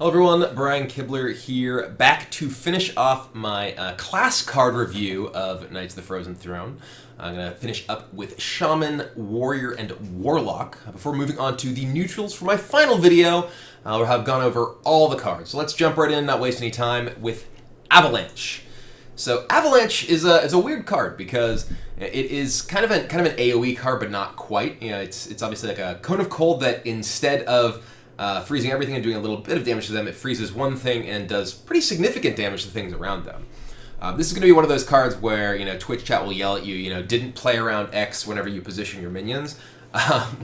Hello everyone, Brian Kibler here, back to finish off my class card review of Knights of the Frozen Throne. I'm going to finish up with Shaman, Warrior, and Warlock before moving on to the neutrals for my final video. I'll have gone over all the cards. So let's jump right in, not waste any time, with Avalanche. So Avalanche is a weird card because it is kind of an AoE card, but not quite. You know, it's obviously like a Cone of Cold that instead of freezing everything and doing a little bit of damage to them, it freezes one thing and does pretty significant damage to things around them. This is going to be one of those cards where, you know, Twitch chat will yell at you, you know, didn't play around X whenever you position your minions,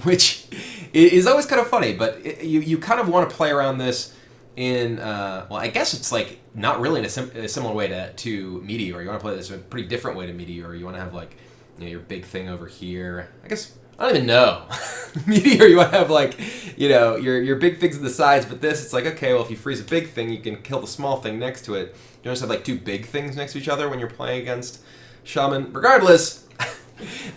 which is always kind of funny, but you kind of want to play around this in, well, I guess it's like not really in a similar way to Meteor. You want to play this in a pretty different way to Meteor. You want to have, like, you know, your big thing over here. I guess, I don't even know. Meteor, you want to have, like, you know, your big things at the sides, but this, it's like, okay, well, if you freeze a big thing, you can kill the small thing next to it. You don't just have, like, two big things next to each other when you're playing against Shaman. Regardless,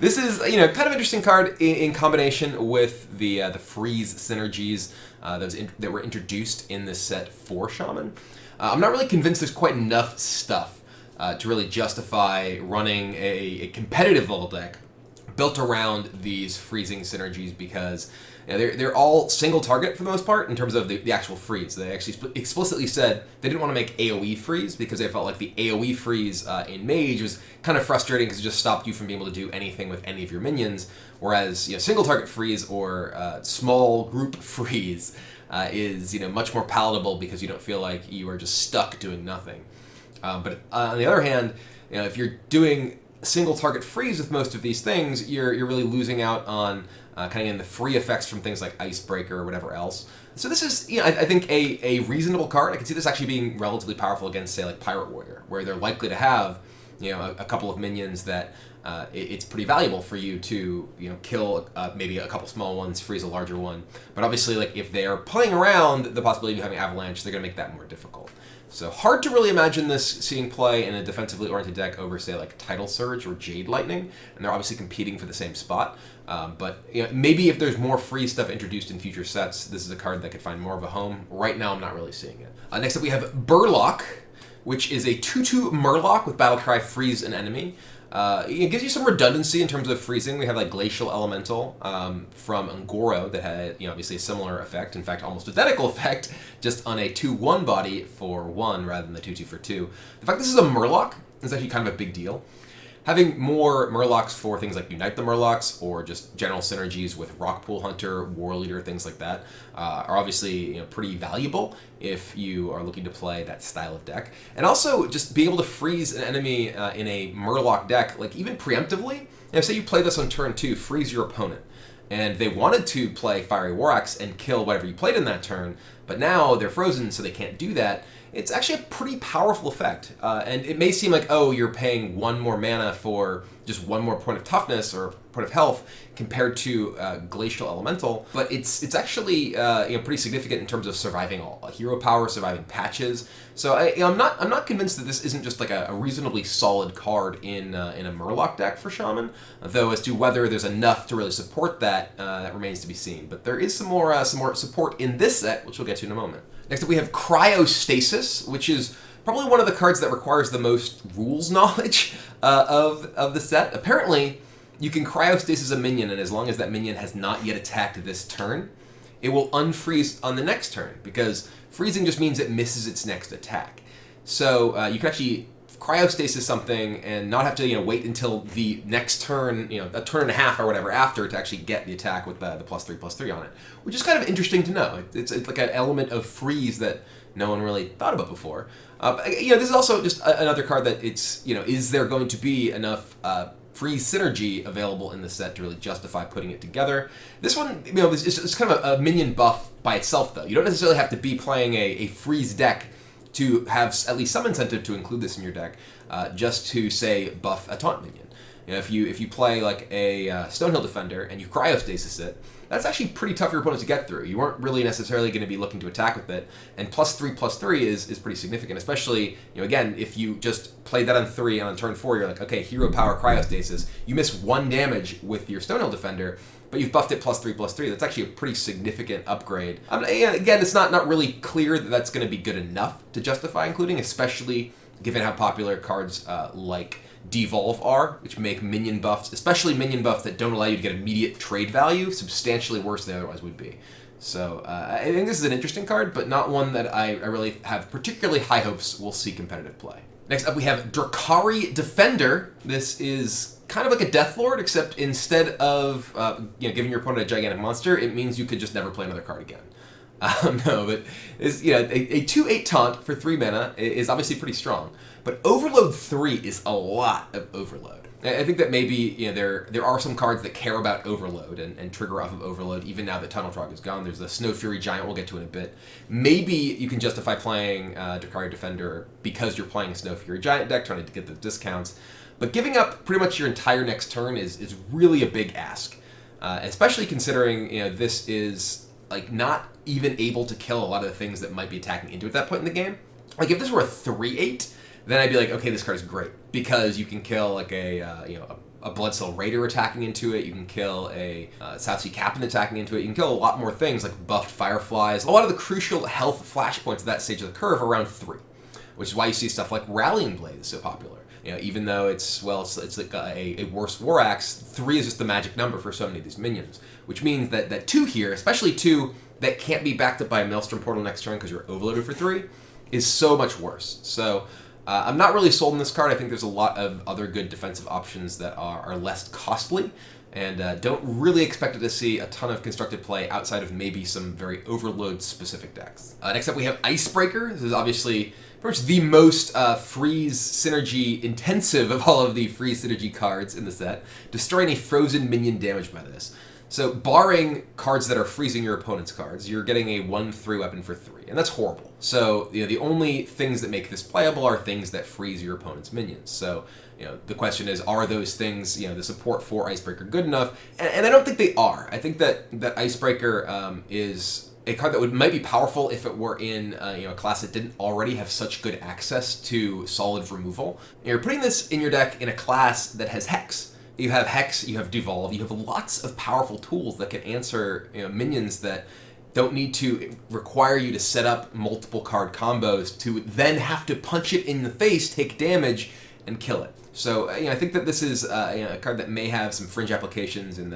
this is, you know, kind of interesting card in combination with the freeze synergies that were introduced in this set for Shaman. I'm not really convinced there's quite enough stuff to really justify running a competitive level deck built around these freezing synergies, because, you know, they're all single target for the most part in terms of the actual freeze. They actually explicitly said they didn't want to make AoE freeze because they felt like the AoE freeze in Mage was kind of frustrating because it just stopped you from being able to do anything with any of your minions, whereas, you know, single target freeze or small group freeze is, you know, much more palatable because you don't feel like you are just stuck doing nothing. But on the other hand, you know, if you're doing single target freeze with most of these things, you're really losing out on kind of in the free effects from things like Icebreaker or whatever else. So this is, you know, I think a reasonable card. I can see this actually being relatively powerful against, say, like Pirate Warrior, where they're likely to have, you know, a couple of minions that it's pretty valuable for you to, you know, kill maybe a couple small ones, freeze a larger one. But obviously, like, if they are playing around the possibility of having Avalanche, they're going to make that more difficult. So hard to really imagine this seeing play in a defensively oriented deck over, say, like Tidal Surge or Jade Lightning, and they're obviously competing for the same spot. But, you know, maybe if there's more free stuff introduced in future sets, this is a card that could find more of a home. Right now, I'm not really seeing it. Next up, we have Burlock, which is a 2/2 Murloc with Battlecry Freeze an enemy. It gives you some redundancy in terms of freezing. We have, like, Glacial Elemental from Ungoro that had, you know, obviously a similar effect, in fact almost identical effect, just on a 2/1 body for 1 rather than the 2/2 for 2. The fact this is a Murloc is actually kind of a big deal. Having more Murlocs for things like Unite the Murlocs or just general synergies with Rockpool Hunter, War Leader, things like that are obviously, you know, pretty valuable if you are looking to play that style of deck. And also just being able to freeze an enemy in a Murloc deck, like even preemptively. You know, say you play this on turn 2, freeze your opponent, and they wanted to play Fiery War Axe and kill whatever you played in that turn, but now they're frozen so they can't do that. It's actually a pretty powerful effect, and it may seem like, oh, you're paying one more mana for just one more point of toughness or point of health compared to Glacial Elemental, but it's actually, you know, pretty significant in terms of surviving all hero power, surviving patches. So I'm not convinced that this isn't just like a reasonably solid card in a Murloc deck for Shaman, though as to whether there's enough to really support that, that remains to be seen. But there is some more support in this set, which we'll get to in a moment. Next up, we have Cryostasis, which is probably one of the cards that requires the most rules knowledge of the set. Apparently, you can Cryostasis a minion, and as long as that minion has not yet attacked this turn, it will unfreeze on the next turn, because freezing just means it misses its next attack. So you can actually Cryostasis something and not have to, you know, wait until the next turn, you know, a turn and a half or whatever after to actually get the attack with the +3/+3 on it, which is kind of interesting to know. It's like an element of freeze that no one really thought about before. You know, this is also just another card that it's, you know, is there going to be enough freeze synergy available in the set to really justify putting it together? This one, you know, it's kind of a minion buff by itself, though. You don't necessarily have to be playing a freeze deck to have at least some incentive to include this in your deck, just to, say, buff a taunt minion. You know, if you play like a Stonehill Defender and you Cryostasis it, that's actually pretty tough for your opponent to get through. You aren't really necessarily going to be looking to attack with it, and +3/+3 is pretty significant, especially, you know, again, if you just play that on 3 and on turn 4 you're like, okay, hero power Cryostasis, you miss 1 damage with your Stonehill Defender, but you've buffed it +3/+3. That's actually a pretty significant upgrade. Again, it's not really clear that that's going to be good enough to justify including, especially given how popular cards like Devolve are, which make minion buffs, especially minion buffs that don't allow you to get immediate trade value, substantially worse than they otherwise would be. So I think this is an interesting card, but not one that I really have particularly high hopes will see competitive play. Next up, we have Drakkar II Defender. This is kind of like a Deathlord, except instead of giving your opponent a gigantic monster, it means you could just never play another card again. No, but is a 2/8 taunt for 3 mana is obviously pretty strong, but Overload 3 is a lot of overload. I think that maybe there are some cards that care about Overload and trigger off of Overload even now that Tunnel Trog is gone. There's the Snowfury Giant we'll get to in a bit. Maybe you can justify playing Drakkar II Defender because you're playing a Snowfury Giant deck, trying to get the discounts. But giving up pretty much your entire next turn is really a big ask, especially considering this is like not even able to kill a lot of the things that might be attacking into it at that point in the game. Like if this were a 3/8, then I'd be like, okay, this card is great because you can kill like a Bloodsoul Raider attacking into it. You can kill a South Sea Captain attacking into it. You can kill a lot more things like buffed Fireflies. A lot of the crucial health flashpoints at that stage of the curve are around 3, which is why you see stuff like Rallying Blade is so popular. Even though it's like a worse War Axe, 3 is just the magic number for so many of these minions, which means that 2 here, especially 2 that can't be backed up by a Maelstrom Portal next turn because you're overloaded for 3, is so much worse. So I'm not really sold on this card. I think there's a lot of other good defensive options that are less costly, and don't really expect it to see a ton of constructed play outside of maybe some very overload-specific decks. Next up, we have Icebreaker. This is obviously pretty much the most freeze synergy intensive of all of the freeze synergy cards in the set, destroying a frozen minion damage by this. So barring cards that are freezing your opponent's cards, you're getting a 1/3 weapon for 3, and that's horrible. So the only things that make this playable are things that freeze your opponent's minions. So the question is, are those things, the support for Icebreaker good enough? And I don't think they are. I think that Icebreaker is a card that might be powerful if it were in a class that didn't already have such good access to solid removal. You're putting this in your deck in a class that has Hex. You have Hex, you have Devolve, you have lots of powerful tools that can answer minions that don't need to require you to set up multiple card combos to then have to punch it in the face, take damage, and kill it. So I think that this is a card that may have some fringe applications in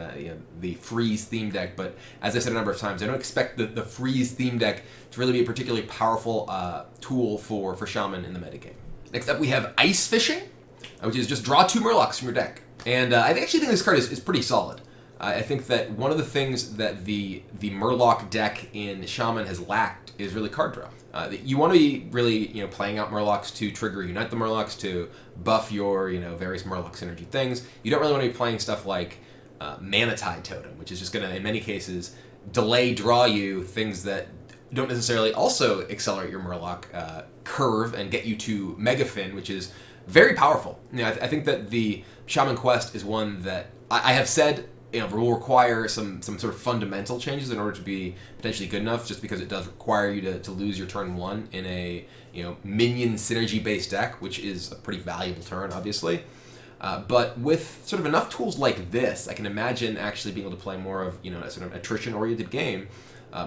the freeze theme deck, but as I said a number of times, I don't expect the freeze theme deck to really be a particularly powerful tool for Shaman in the metagame. Next up, we have Ice Fishing, which is just draw 2 Murlocs from your deck. And I actually think this card is pretty solid. I think that one of the things that the Murloc deck in Shaman has lacked is really card draw. You want to be really playing out Murlocs to trigger Unite the Murlocs to buff your various Murloc synergy things. You don't really want to be playing stuff like Mana Tide Totem, which is just going to in many cases delay draw you things that don't necessarily also accelerate your Murloc curve and get you to Megafin, which is very powerful. I think that the Shaman Quest is one that I have said will require some sort of fundamental changes in order to be potentially good enough, just because it does require you to lose your turn 1 in a minion synergy based deck, which is a pretty valuable turn, obviously. But with sort of enough tools like this, I can imagine actually being able to play more of a sort of attrition oriented game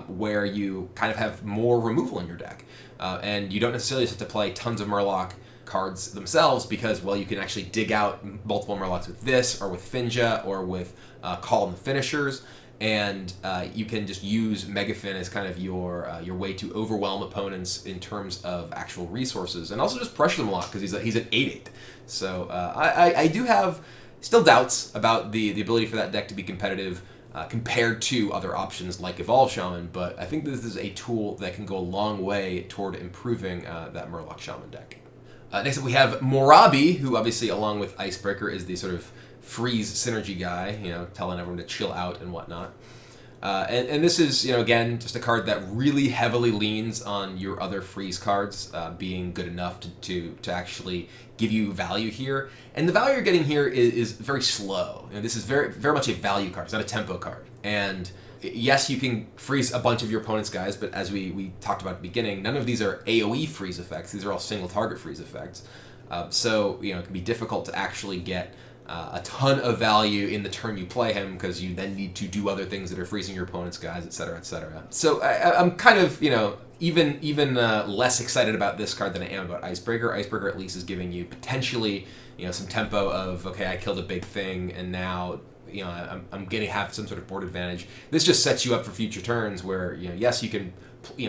where you kind of have more removal in your deck, and you don't necessarily just have to play tons of Murloc cards themselves because, well, you can actually dig out multiple Murlocs with this or with Finja or with Call on the Finishers, and you can just use Megafin as kind of your way to overwhelm opponents in terms of actual resources, and also just pressure them a lot because he's at 8/8. So I do have still doubts about the ability for that deck to be competitive compared to other options like Evolve Shaman, but I think this is a tool that can go a long way toward improving that Murloc Shaman deck. Next up, we have Marabi, who obviously, along with Icebreaker, is the sort of freeze synergy guy, telling everyone to chill out and whatnot. And this is, again, just a card that really heavily leans on your other freeze cards being good enough to actually give you value here. And the value you're getting here is very slow. This is very, very much a value card. It's not a tempo card. And yes, you can freeze a bunch of your opponent's guys, but as we talked about at the beginning, none of these are AoE freeze effects. These are all single target freeze effects. So, it can be difficult to actually get a ton of value in the turn you play him, because you then need to do other things that are freezing your opponent's guys, etc., etc. So I'm kind of, even less excited about this card than I am about Icebreaker. Icebreaker at least is giving you potentially, some tempo of, okay, I killed a big thing, and now, I'm going to have some sort of board advantage. This just sets you up for future turns where, yes, you can,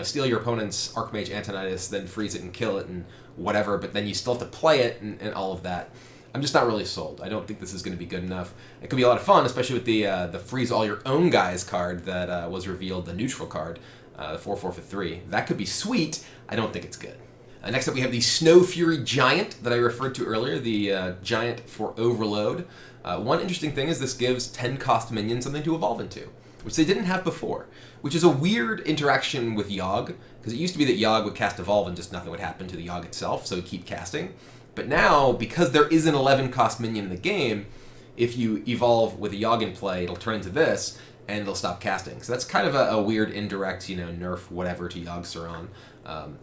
steal your opponent's Archmage Antonidas, then freeze it and kill it and whatever, but then you still have to play it and all of that. I'm just not really sold. I don't think this is going to be good enough. It could be a lot of fun, especially with the freeze all your own guys card that was revealed, the neutral card, the 4/4 for 3. That could be sweet. I don't think it's good. Next up, we have the Snowfury Giant that I referred to earlier, the Giant for Overload. One interesting thing is this gives 10 cost minions something to evolve into, which they didn't have before, which is a weird interaction with Yogg, because it used to be that Yogg would cast Evolve and just nothing would happen to the Yogg itself, so it would keep casting. But now, because there is an 11 cost minion in the game, if you evolve with a Yogg in play, it'll turn into this, and it'll stop casting. So that's kind of a weird indirect, nerf whatever to Yogg Saron.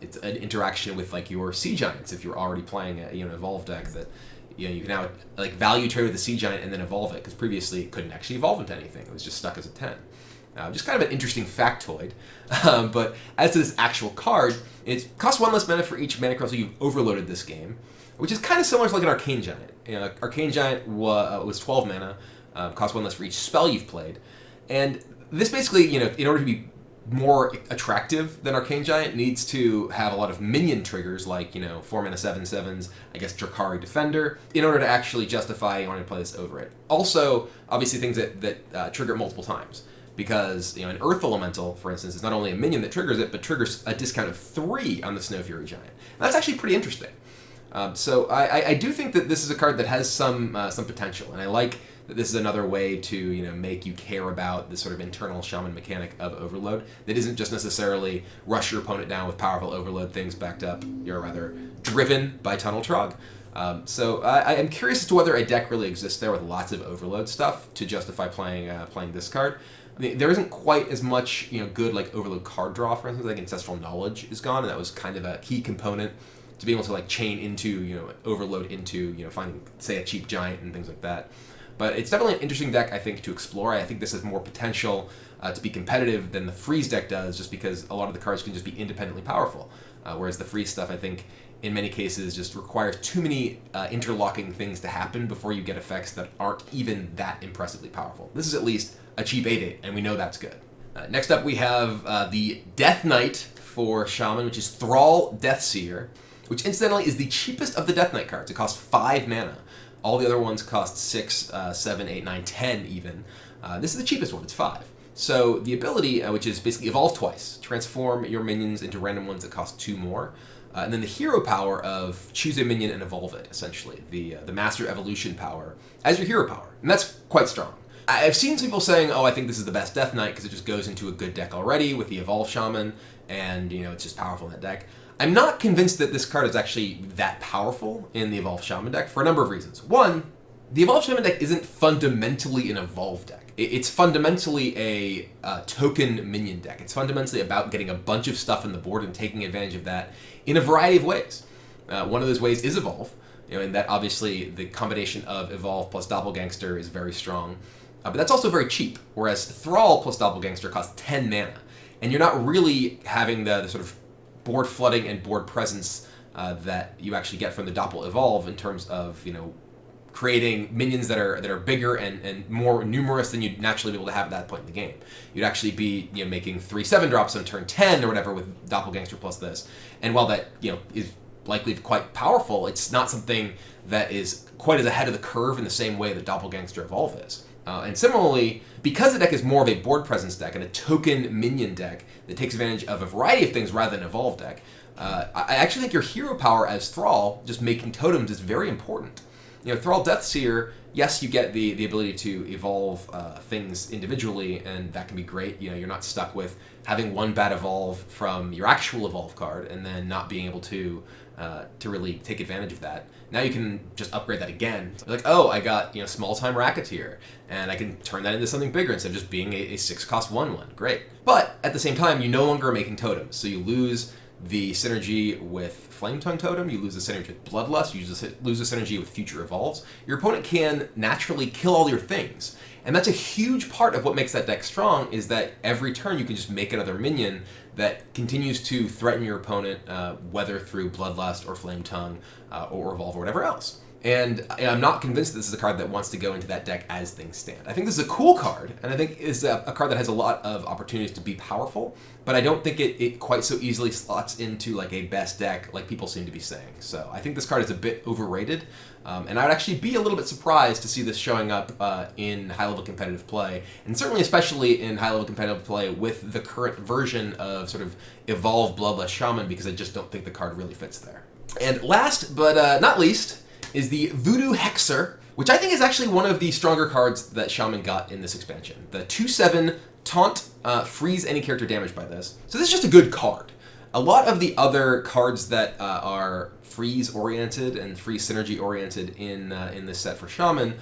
It's an interaction with like your Sea Giants if you're already playing an Evolve deck that you can now like value trade with the Sea Giant and then evolve it, because previously it couldn't actually evolve into anything. It was just stuck as a 10. Just kind of an interesting factoid. But as to this actual card, it costs 1 less mana for each mana creature you've overloaded this game, which is kind of similar to like an Arcane Giant. Arcane Giant was 12 mana, costs 1 less for each spell you've played. And this basically, in order to be more attractive than Arcane Giant, needs to have a lot of minion triggers, like, 4 mana 7/7s, I guess Drakkar II Defender, in order to actually justify wanting to play this over it. Also, obviously things that trigger it multiple times. Because, an Earth Elemental, for instance, is not only a minion that triggers it, but triggers a discount of 3 on the Snowfury Giant. And that's actually pretty interesting. So I do think that this is a card that has some potential, and I like that this is another way to make you care about this sort of internal Shaman mechanic of Overload that isn't just necessarily rush your opponent down with powerful Overload things backed up. You're rather driven by Tunnel Trog. So I am curious as to whether a deck really exists there with lots of Overload stuff to justify playing this card. I mean, there isn't quite as much good like Overload card draw, for instance. Like Ancestral Knowledge is gone, and that was kind of a key component to be able to like chain into Overload into finding, say, a cheap giant and things like that. But it's definitely an interesting deck, I think, to explore. I think this has more potential to be competitive than the Freeze deck does, just because a lot of the cards can just be independently powerful. Whereas the Freeze stuff, I think, in many cases, just requires too many interlocking things to happen before you get effects that aren't even that impressively powerful. This is at least a cheap 8/8, and we know that's good. Next up, we have the Death Knight for Shaman, which is Thrall Deathseer, which incidentally is the cheapest of the Death Knight cards. It costs 5 mana. All the other ones cost 6, 7, 8, 9, 10 even. This is the cheapest one, it's 5. So the ability, which is basically evolve twice, transform your minions into random ones that cost 2 more. And then the hero power of choose a minion and evolve it, essentially. The master evolution power as your hero power. And that's quite strong. I've seen some people saying, I think this is the best Death Knight because it just goes into a good deck already with the Evolve Shaman, and it's just powerful in that deck. I'm not convinced that this card is actually that powerful in the Evolve Shaman deck for a number of reasons. One, the Evolve Shaman deck isn't fundamentally an Evolve deck. It's fundamentally a token minion deck. It's fundamentally about getting a bunch of stuff on the board and taking advantage of that in a variety of ways. One of those ways is Evolve, and that obviously the combination of Evolve plus Doppelgangster is very strong. But that's also very cheap, whereas Thrall plus Doppelgangster costs 10 mana. And you're not really having the sort of board flooding and board presence that you actually get from the Doppel Evolve in terms of, creating minions that are bigger and more numerous than you'd naturally be able to have at that point in the game. You'd actually be making 3 7-drops on turn 10 or whatever with Doppelgangster plus this. And while that is likely quite powerful, it's not something that is quite as ahead of the curve in the same way that Doppelgangster Evolve is. And similarly, because the deck is more of a board presence deck and a token minion deck that takes advantage of a variety of things rather than an Evolve deck, I actually think your hero power as Thrall, just making totems, is very important. Thrall Deathseer, yes, you get the ability to evolve things individually, and that can be great. You're not stuck with having one bad evolve from your actual evolve card and then not being able to really take advantage of that. Now you can just upgrade that again. Like, I got small time Racketeer, and I can turn that into something bigger instead of just being a 6-cost 1/1. Great. But at the same time, you no longer are making totems, so you lose the synergy with Flame Tongue Totem, you lose the synergy with Bloodlust, you lose the synergy with Future Evolves. Your opponent can naturally kill all your things. And that's a huge part of what makes that deck strong, is that every turn you can just make another minion that continues to threaten your opponent, whether through Bloodlust or Flame Tongue or Evolve or whatever else. And I'm not convinced this is a card that wants to go into that deck as things stand. I think this is a cool card, and I think it's a card that has a lot of opportunities to be powerful, but I don't think it quite so easily slots into like a best deck like people seem to be saying. So I think this card is a bit overrated, and I would actually be a little bit surprised to see this showing up in high-level competitive play, and certainly especially in high-level competitive play with the current version of sort of Evolved Bloodlust Shaman, because I just don't think the card really fits there. And last but not least, is the Voodoo Hexer, which I think is actually one of the stronger cards that Shaman got in this expansion. The 2/7 taunt, freeze any character damaged by this. So this is just a good card. A lot of the other cards that are freeze-oriented and freeze synergy-oriented in this set for Shaman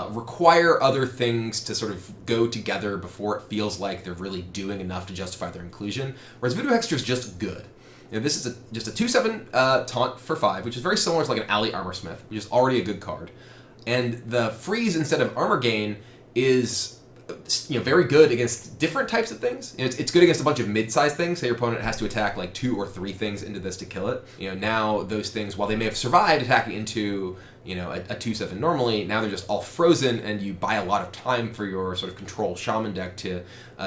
require other things to sort of go together before it feels like they're really doing enough to justify their inclusion, whereas Voodoo Hexer is just good. You know, this is just a 2/7 taunt for 5, which is very similar to like an Alley Armorsmith, which is already a good card. And the freeze instead of armor gain is very good against different types of things. It's good against a bunch of mid-sized things. Say your opponent has to attack like 2 or 3 things into this to kill it. Now those things, while they may have survived attacking into a 2/7 normally, now they're just all frozen, and you buy a lot of time for your sort of control Shaman deck to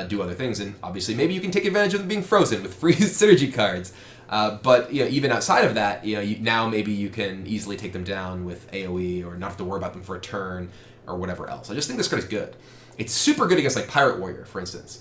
do other things. And obviously maybe you can take advantage of them being frozen with freeze synergy cards. But even outside of that, now maybe you can easily take them down with AoE or not have to worry about them for a turn or whatever else. I just think this card is good. It's super good against like Pirate Warrior, for instance.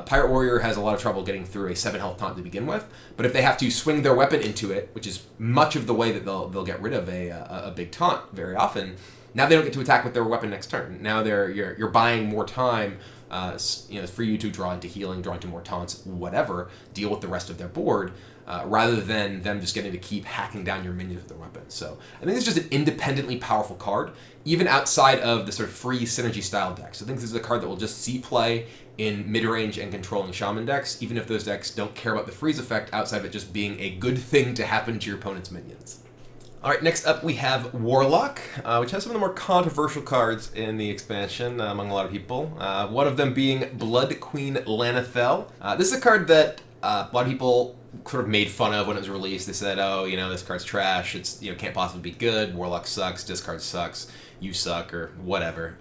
Pirate Warrior has a lot of trouble getting through a 7 health taunt to begin with, but if they have to swing their weapon into it, which is much of the way that they'll get rid of a big taunt very often, now they don't get to attack with their weapon next turn. Now you're buying more time for you to draw into healing, draw into more taunts, whatever, deal with the rest of their board, rather than them just getting to keep hacking down your minions with their weapons. So I think it's just an independently powerful card, even outside of the sort of free synergy style decks. I think this is a card that will just see play in mid-range and controlling Shaman decks, even if those decks don't care about the freeze effect outside of it just being a good thing to happen to your opponent's minions. All right, next up we have Warlock, which has some of the more controversial cards in the expansion among a lot of people. One of them being Blood Queen Lanethel. This is a card that a lot of people sort of made fun of when it was released. They said, oh, this card's trash. It's can't possibly be good. Warlock sucks. Discard sucks. You suck, or whatever.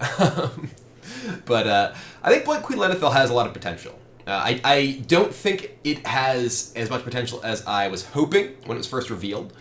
But I think Blood Queen Lanethel has a lot of potential. I don't think it has as much potential as I was hoping when it was first revealed,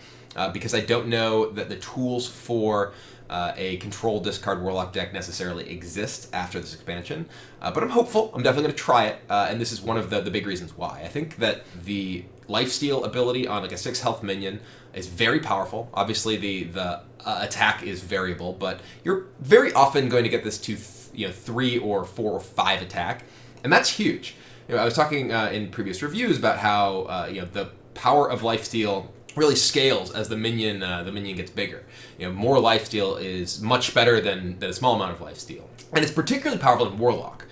because I don't know that the tools for a control discard Warlock deck necessarily exist after this expansion. But I'm hopeful. I'm definitely going to try it, and this is one of the big reasons why. I think that the lifesteal ability on like a 6 health minion is very powerful. Obviously, the attack is variable, but you're very often going to get this to 3 or 4 or 5 attack, and that's huge. I was talking in previous reviews about how the power of lifesteal really scales as the minion gets bigger. More lifesteal is much better than a small amount of lifesteal, and it's particularly powerful in Warlock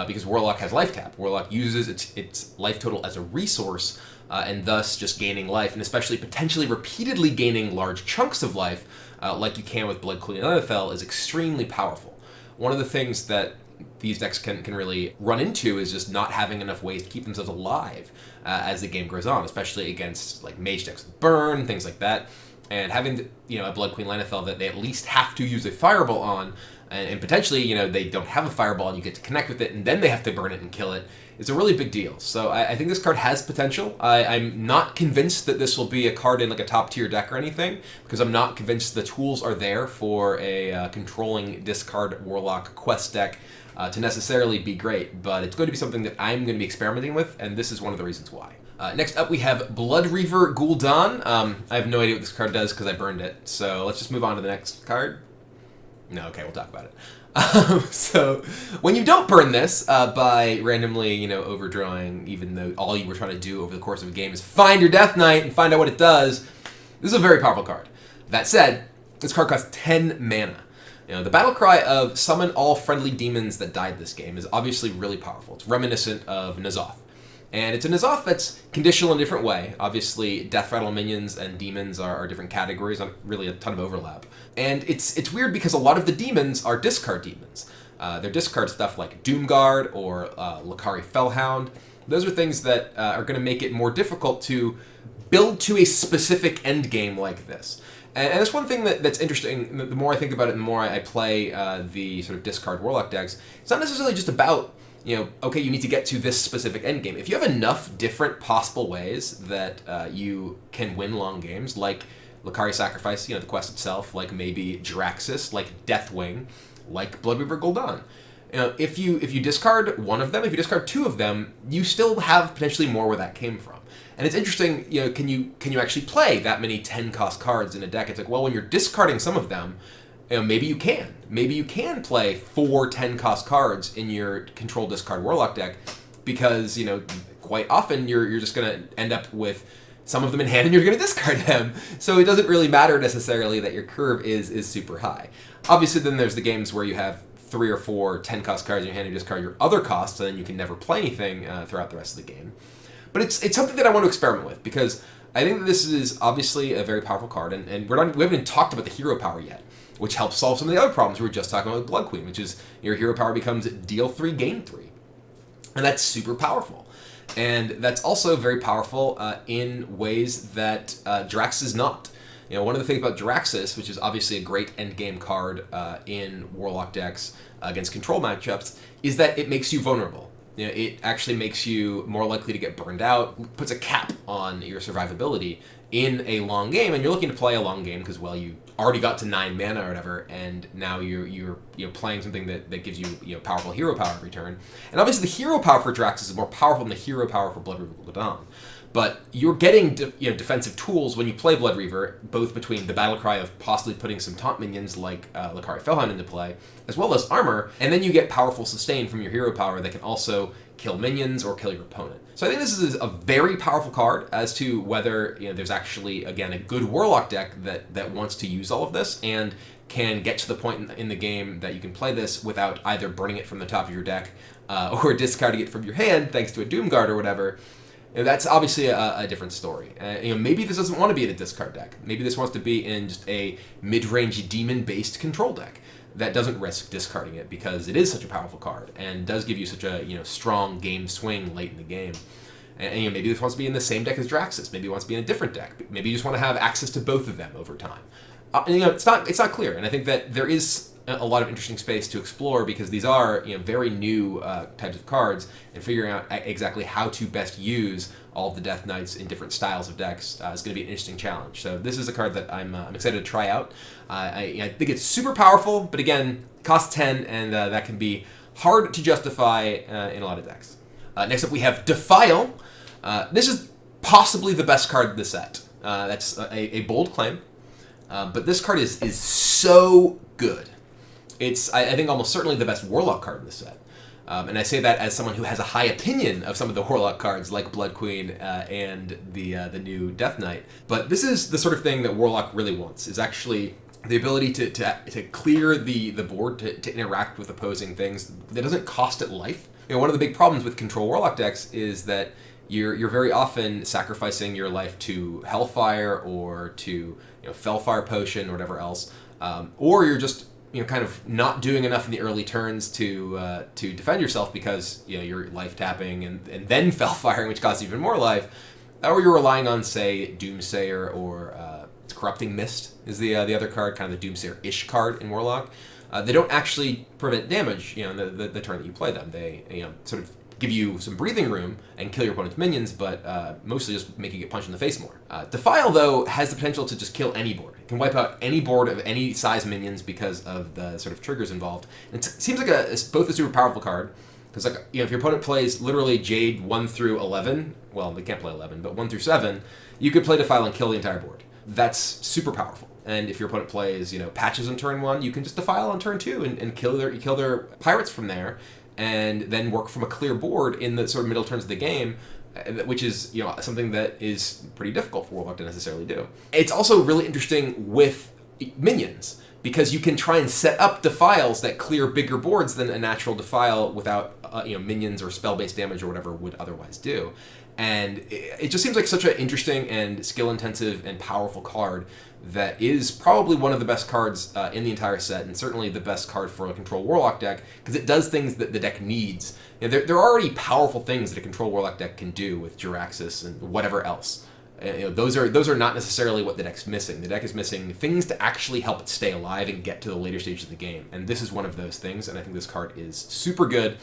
because Warlock has life tap. Warlock uses its life total as a resource, and thus just gaining life, and especially potentially repeatedly gaining large chunks of life, like you can with Blood Queen Lanethel, is extremely powerful. One of the things that these decks can really run into is just not having enough ways to keep themselves alive as the game goes on, especially against like mage decks with burn, things like that. And having a Blood Queen Lanethel that they at least have to use a fireball on, and potentially they don't have a fireball and you get to connect with it and then they have to burn it and kill it, is a really big deal. So I think this card has potential. I'm not convinced that this will be a card in like a top tier deck or anything, because I'm not convinced the tools are there for a controlling discard Warlock quest deck to necessarily be great, but it's going to be something that I'm going to be experimenting with, and this is one of the reasons why. Next up we have Blood Reaver Gul'dan. I have no idea what this card does because I burned it, so let's just move on to the next card. No, okay, we'll talk about it. So when you don't burn this by randomly overdrawing, even though all you were trying to do over the course of a game is find your Death Knight and find out what it does, this is a very powerful card. That said, this card costs 10 mana. The battle cry of summon all friendly demons that died this game is obviously really powerful. It's reminiscent of N'Zoth. And it's a N'Zoth that's conditional in a different way. Obviously, Death Rattle minions and demons are different categories, not really a ton of overlap. And it's weird because a lot of the demons are discard demons. They're discard stuff like Doomguard or Lakari Fellhound. Those are things that are going to make it more difficult to build to a specific endgame like this. And that's one thing that's interesting. The more I think about it, the more I play the sort of discard Warlock decks. It's not necessarily just about, okay, you need to get to this specific endgame. If you have enough different possible ways that you can win long games, like Lakari Sacrifice, the quest itself, like maybe Jiraxxus, like Deathwing, like Bloodweaver Gul'dan. If you discard one of them, if you discard two of them, you still have potentially more where that came from. And it's interesting, can you actually play that many 10-cost cards in a deck? It's like, well, when you're discarding some of them, maybe you can. Maybe you can play 4 10-cost cards in your control discard Warlock deck because, quite often you're just going to end up with some of them in hand and you're going to discard them. So it doesn't really matter necessarily that your curve is super high. Obviously, then there's the games where you have 3 or 4 10-cost cards in your hand and you discard your other costs, and then you can never play anything throughout the rest of the game. But it's something that I want to experiment with because I think that this is obviously a very powerful card, and we haven't even talked about the hero power yet, which helps solve some of the other problems we were just talking about with Blood Queen, which is your hero power becomes deal 3, gain 3. And that's super powerful. And that's also very powerful in ways that Jiraxxus is not. One of the things about Jiraxxus, which is obviously a great endgame card in Warlock decks against control matchups, is that it makes you vulnerable. It actually makes you more likely to get burned out, puts a cap on your survivability in a long game, and you're looking to play a long game because, well, you already got to 9 mana or whatever, and now you're playing something that gives you powerful hero power every turn. And obviously the hero power for Jiraxxus is more powerful than the hero power for Bloodweaver Gul'dan. But you're getting defensive tools when you play Blood Reaver, both between the battle cry of possibly putting some taunt minions like Lakari Fellhound into play, as well as armor, and then you get powerful sustain from your hero power that can also kill minions or kill your opponent. So I think this is a very powerful card as to whether there's actually, again, a good Warlock deck that wants to use all of this and can get to the point in the game that you can play this without either burning it from the top of your deck or discarding it from your hand thanks to a Doomguard or whatever. That's obviously a different story. Maybe this doesn't want to be in a discard deck. Maybe this wants to be in just a mid-range demon-based control deck that doesn't risk discarding it because it is such a powerful card and does give you such a strong game swing late in the game. And maybe this wants to be in the same deck as Jiraxxus. Maybe it wants to be in a different deck. Maybe you just want to have access to both of them over time. It's not clear, and I think that there is a lot of interesting space to explore because these are very new types of cards, and figuring out exactly how to best use all of the Death Knights in different styles of decks is going to be an interesting challenge. So this is a card that I'm excited to try out. I think it's super powerful, but again, costs 10, and that can be hard to justify in a lot of decks. Next up, we have Defile. This is possibly the best card in the set. That's a bold claim, but this card is so good. It's, I think, almost certainly the best Warlock card in the set. And I say that as someone who has a high opinion of some of the Warlock cards, like Blood Queen and the new Death Knight. But this is the sort of thing that Warlock really wants, is actually the ability to clear the board, to interact with opposing things that doesn't cost it life. One of the big problems with control Warlock decks is that you're very often sacrificing your life to Hellfire or to Fellfire Potion or whatever else, or you're just kind of not doing enough in the early turns to defend yourself because you're life tapping and then Fellfiring, which costs even more life, or you're relying on, say, Doomsayer or Corrupting Mist is the other card, kind of the Doomsayer-ish card in Warlock. They don't actually prevent damage the turn that you play them. They sort of give you some breathing room and kill your opponent's minions, but mostly just make you get punched in the face more. Defile, though, has the potential to just kill any board. It can wipe out any board of any size minions because of the sort of triggers involved. And it seems like both a super powerful card, because if your opponent plays literally Jade 1 through 11, well, they can't play 11, but 1 through 7, you could play Defile and kill the entire board. That's super powerful. And if your opponent plays, Patches on turn 1, you can just Defile on turn 2 and kill their pirates from there, and then work from a clear board in the sort of middle turns of the game, which is something that is pretty difficult for Warlock to necessarily do. It's also really interesting with minions, because you can try and set up defiles that clear bigger boards than a natural defile without minions or spell-based damage or whatever would otherwise do. And it just seems like such an interesting and skill-intensive and powerful card that is probably one of the best cards in the entire set, and certainly the best card for a Control Warlock deck, because it does things that the deck needs. There are already powerful things that a Control Warlock deck can do with Jiraxxus and whatever else. Those are not necessarily what the deck's missing. The deck is missing things to actually help it stay alive and get to the later stages of the game, and this is one of those things, and I think this card is super good,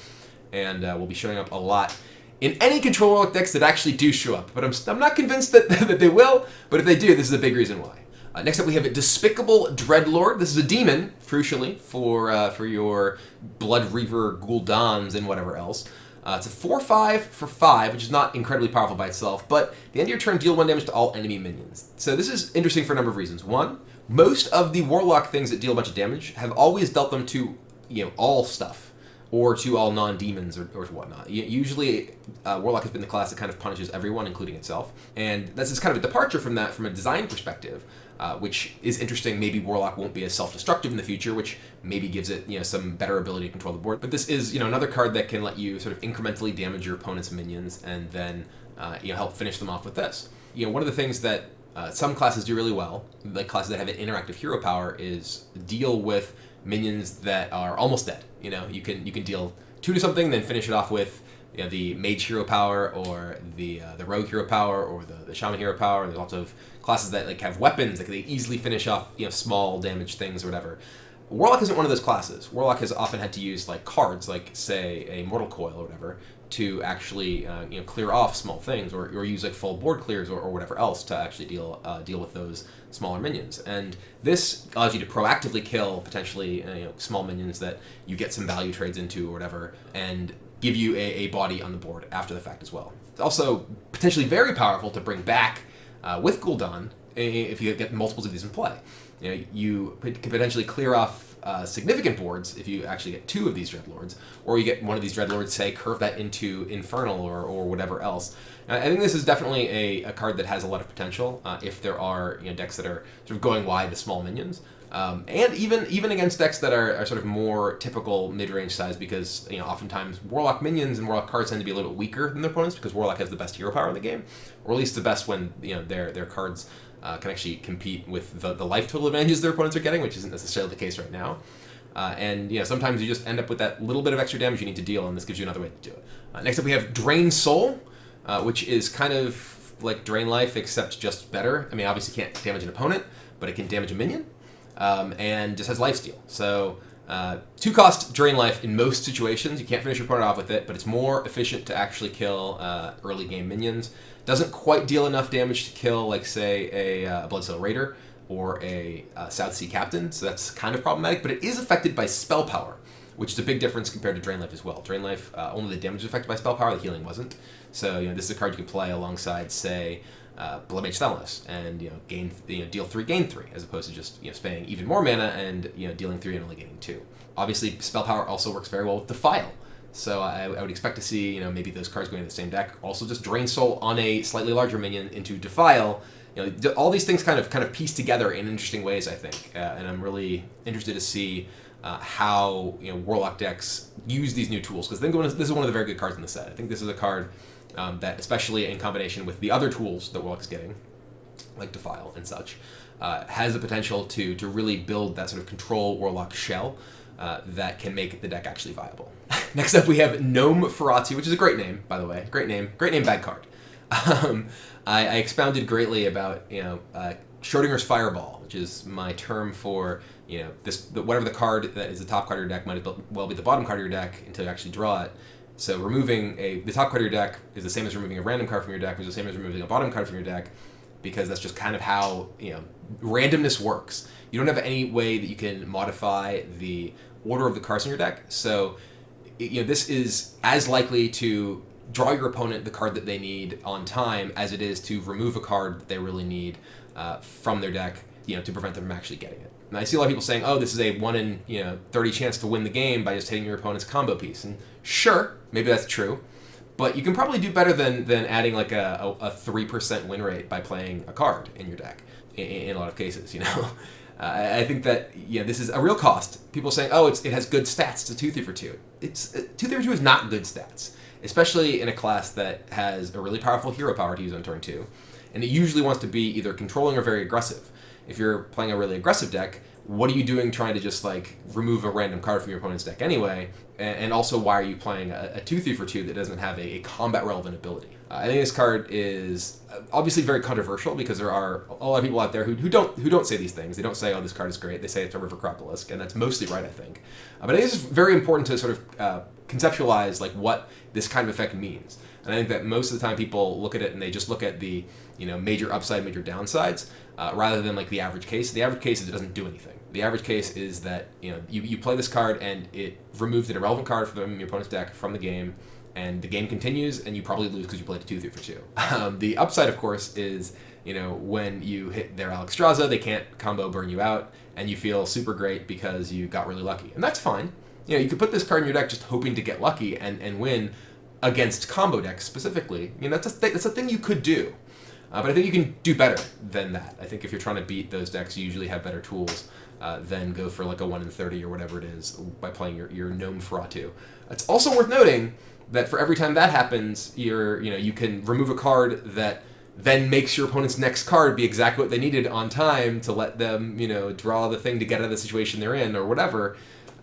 and will be showing up a lot in any Control Warlock decks that actually do show up. But I'm not convinced that they will, but if they do, this is a big reason why. Next up, we have a Despicable Dreadlord. This is a demon, crucially, for your Blood Reaver Gouldans and whatever else. It's a 4/5 for 5, which is not incredibly powerful by itself, but at the end of your turn, deal 1 damage to all enemy minions. So this is interesting for a number of reasons. One, most of the Warlock things that deal a bunch of damage have always dealt them to all stuff, or to all non-demons or whatnot. Usually, Warlock has been the class that kind of punishes everyone, including itself. And this is kind of a departure from that from a design perspective, which is interesting. Maybe Warlock won't be as self-destructive in the future, which maybe gives it some better ability to control the board. But this is another card that can let you sort of incrementally damage your opponent's minions and then help finish them off with this. One of the things that some classes do really well, like classes that have an interactive hero power, is deal with minions that are almost dead. You can deal 2 to something, then finish it off with the mage hero power, or the rogue hero power, or the shaman hero power. There's lots of classes that have weapons that they easily finish off small damage things or whatever. Warlock isn't one of those classes. Warlock has often had to use cards, like say a Mortal Coil or whatever, to actually clear off small things, or use full board clears or whatever else to actually deal with those smaller minions. And this allows you to proactively kill potentially small minions that you get some value trades into or whatever, and give you a body on the board after the fact as well. It's also potentially very powerful to bring back with Gul'dan if you get multiples of these in play. You could potentially clear off significant boards if you actually get 2 of these Dreadlords, or you get one of these Dreadlords, say, curve that into Infernal or whatever else. I think this is definitely a card that has a lot of potential if there are decks that are sort of going wide to small minions. And even against decks that are sort of more typical mid-range size, because oftentimes Warlock minions and Warlock cards tend to be a little bit weaker than their opponents, because Warlock has the best hero power in the game, or at least the best when their cards can actually compete with the life total advantages their opponents are getting, which isn't necessarily the case right now. And sometimes you just end up with that little bit of extra damage you need to deal, and this gives you another way to do it. Next up, we have Drain Soul, which is kind of like Drain Life, except just better. I mean, obviously can't damage an opponent, but it can damage a minion, and just has lifesteal. So 2-cost Drain Life in most situations. You can't finish your opponent off with it, but it's more efficient to actually kill early game minions. Doesn't quite deal enough damage to kill, like, say, a Bloodsail Raider or a South Sea Captain, so that's kind of problematic, but it is affected by spell power, which is a big difference compared to Drain Life as well. Drain Life, only the damage is affected by spell power, the healing wasn't. So, this is a card you can play alongside, say, Bloodmage Thelanos, and deal 3, gain 3, as opposed to just spending even more mana and dealing 3 and only gaining 2. Obviously, spell power also works very well with Defile. So I would expect to see, maybe those cards going in the same deck. Also, just Drain Soul on a slightly larger minion into Defile. All these things kind of piece together in interesting ways, I think. And I'm really interested to see how Warlock decks use these new tools, because I think this is one of the very good cards in the set. I think this is a card that, especially in combination with the other tools that Warlock is getting, like Defile and such, has the potential to really build that sort of control Warlock shell that can make the deck actually viable. Next up, we have Gnome Ferocity, which is a great name, by the way. Great name, bad card. I expounded greatly about Schrodinger's Fireball, which is my term for whatever the card that is the top card of your deck might as well be the bottom card of your deck until you actually draw it. So removing the top card of your deck is the same as removing a random card from your deck, which is the same as removing a bottom card from your deck, because that's just kind of how randomness works. You don't have any way that you can modify the order of the cards in your deck. So this is as likely to draw your opponent the card that they need on time as it is to remove a card that they really need from their deck, to prevent them from actually getting it. And I see a lot of people saying, "Oh, this is a 1 in 30 chance to win the game by just hitting your opponent's combo piece." And sure, maybe that's true, but you can probably do better than adding like a 3% win rate by playing a card in your deck in a lot of cases. I think that this is a real cost. People saying, oh, it has good stats. It's a 2/3 for 2. 2/3 for 2 is not good stats, especially in a class that has a really powerful hero power to use on turn 2, and it usually wants to be either controlling or very aggressive. If you're playing a really aggressive deck, what are you doing trying to just like remove a random card from your opponent's deck anyway? And also, why are you playing a 2/3 for 2 that doesn't have a combat relevant ability? I think this card is obviously very controversial because there are a lot of people out there who don't say these things. They don't say, oh, this card is great. They say it's a River Cropolisk, and that's mostly right, I think. But I think it's very important to sort of conceptualize like what this kind of effect means. And I think that most of the time people look at it and they just look at the major upside, major downsides, rather than like the average case. The average case is it doesn't do anything. The average case is that you play this card and it removes an irrelevant card from your opponent's deck from the game, and the game continues, and you probably lose because you played a 2/3 for 2. The upside, of course, is when you hit their Alexstrasza, they can't combo burn you out, and you feel super great because you got really lucky, and that's fine. You could put this card in your deck just hoping to get lucky and win against combo decks specifically. That's a thing you could do. But I think you can do better than that. I think if you're trying to beat those decks, you usually have better tools than go for like a 1 in 30 or whatever it is by playing your Gnome Feratu. It's also worth noting that for every time that happens, you can remove a card that then makes your opponent's next card be exactly what they needed on time to let them, draw the thing to get out of the situation they're in or whatever.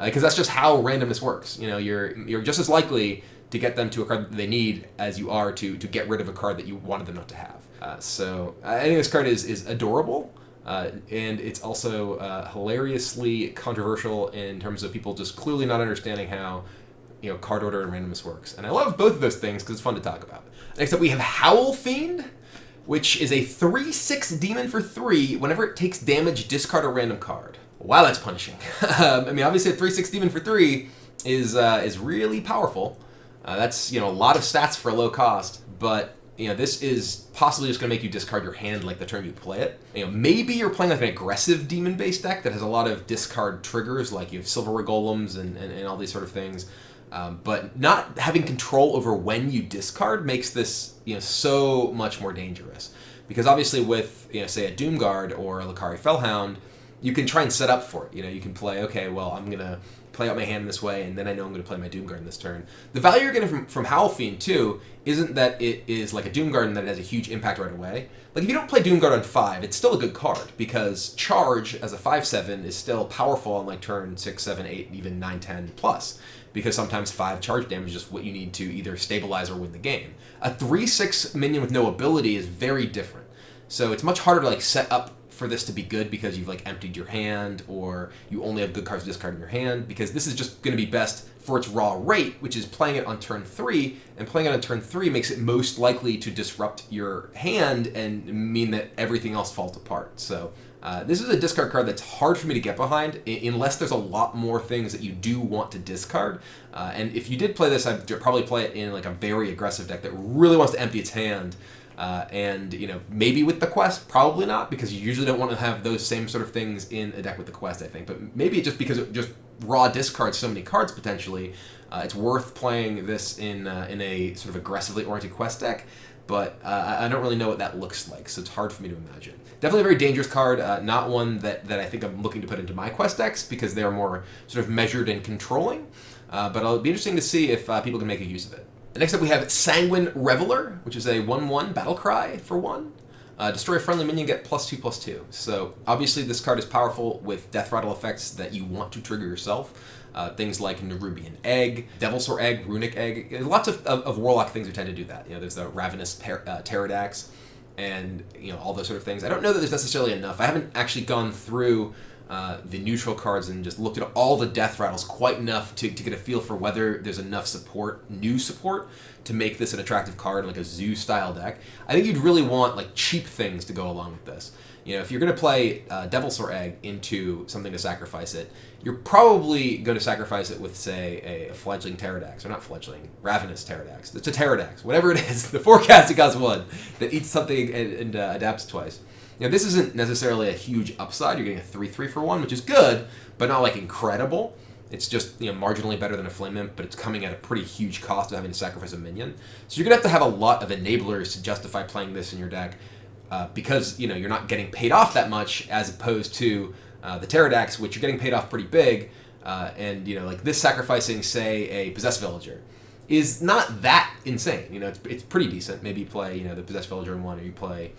Because that's just how randomness works. You're just as likely to get them to a card that they need as you are to get rid of a card that you wanted them not to have. So I think this card is adorable, and it's also hilariously controversial in terms of people just clearly not understanding how card order and randomness works. And I love both of those things because it's fun to talk about. Next up we have Howl Fiend, which is a 3/6 demon for 3. Whenever it takes damage, discard a random card. Wow, that's punishing. Obviously a 3/6 demon for 3 is really powerful. That's a lot of stats for a low cost, but this is possibly just going to make you discard your hand like the turn you play it. Maybe you're playing like an aggressive demon-based deck that has a lot of discard triggers, like you have Silver Golems and all these sort of things. But not having control over when you discard makes this so much more dangerous. Because obviously with say a Doomguard or a Lakari Fellhound, you can try and set up for it. You can play, okay, well, I'm going to play out my hand this way, and then I know I'm going to play my Doomguard in this turn. The value you're getting from Howl Fiend, too, isn't that it is like a Doomguard and that it has a huge impact right away. Like, if you don't play Doomguard on 5, it's still a good card, because Charge as a 5/7 is still powerful on, like, turn 6, 7, 8, even 9, 10 plus, because sometimes 5 charge damage is just what you need to either stabilize or win the game. A 3/6 minion with no ability is very different. So it's much harder to, like, set up for this to be good because you've like emptied your hand, or you only have good cards to discard in your hand, because this is just going to be best for its raw rate, which is playing it on turn 3, and playing it on turn 3 makes it most likely to disrupt your hand and mean that everything else falls apart. So this is a discard card that's hard for me to get behind unless there's a lot more things that you do want to discard. And if you did play this, I'd probably play it in like a very aggressive deck that really wants to empty its hand. And maybe with the quest, probably not, because you usually don't want to have those same sort of things in a deck with the quest, I think. But maybe just because it just raw discards so many cards potentially, it's worth playing this in a sort of aggressively oriented quest deck. But I don't really know what that looks like, so it's hard for me to imagine. Definitely a very dangerous card, not one that I think I'm looking to put into my quest decks because they're more sort of measured and controlling. But it'll be interesting to see if people can make a use of it. Next up we have Sanguine Reveler, which is a 1/1 battle cry for 1. Destroy a friendly minion, get +2/+2. So obviously this card is powerful with death rattle effects that you want to trigger yourself. Things like Nerubian Egg, Devilsaur Egg, Runic Egg. Lots of Warlock things that tend to do that. There's the Ravenous Pterodax and all those sort of things. I don't know that there's necessarily enough. I haven't actually gone through the neutral cards and just looked at all the death rattles quite enough to get a feel for whether there's enough support, new support, to make this an attractive card like a zoo-style deck. I think you'd really want like cheap things to go along with this. If you're going to play Devilsaur Egg into something to sacrifice it, you're probably going to sacrifice it with, say, a fledgling Pterodax, or not fledgling, Ravenous Pterodax. It's a Pterodax, whatever it is, the forecasting costs 1, that eats something and adapts twice. This isn't necessarily a huge upside. You're getting a 3/3 for 1, which is good, but not like incredible. It's just marginally better than a Flame Imp, but it's coming at a pretty huge cost of having to sacrifice a minion. So you're going to have a lot of enablers to justify playing this in your deck, because you're not getting paid off that much, as opposed to the Pterodax, which you're getting paid off pretty big, and like this sacrificing, say, a Possessed Villager, is not that insane. It's pretty decent. Maybe you play the Possessed Villager in one, or you play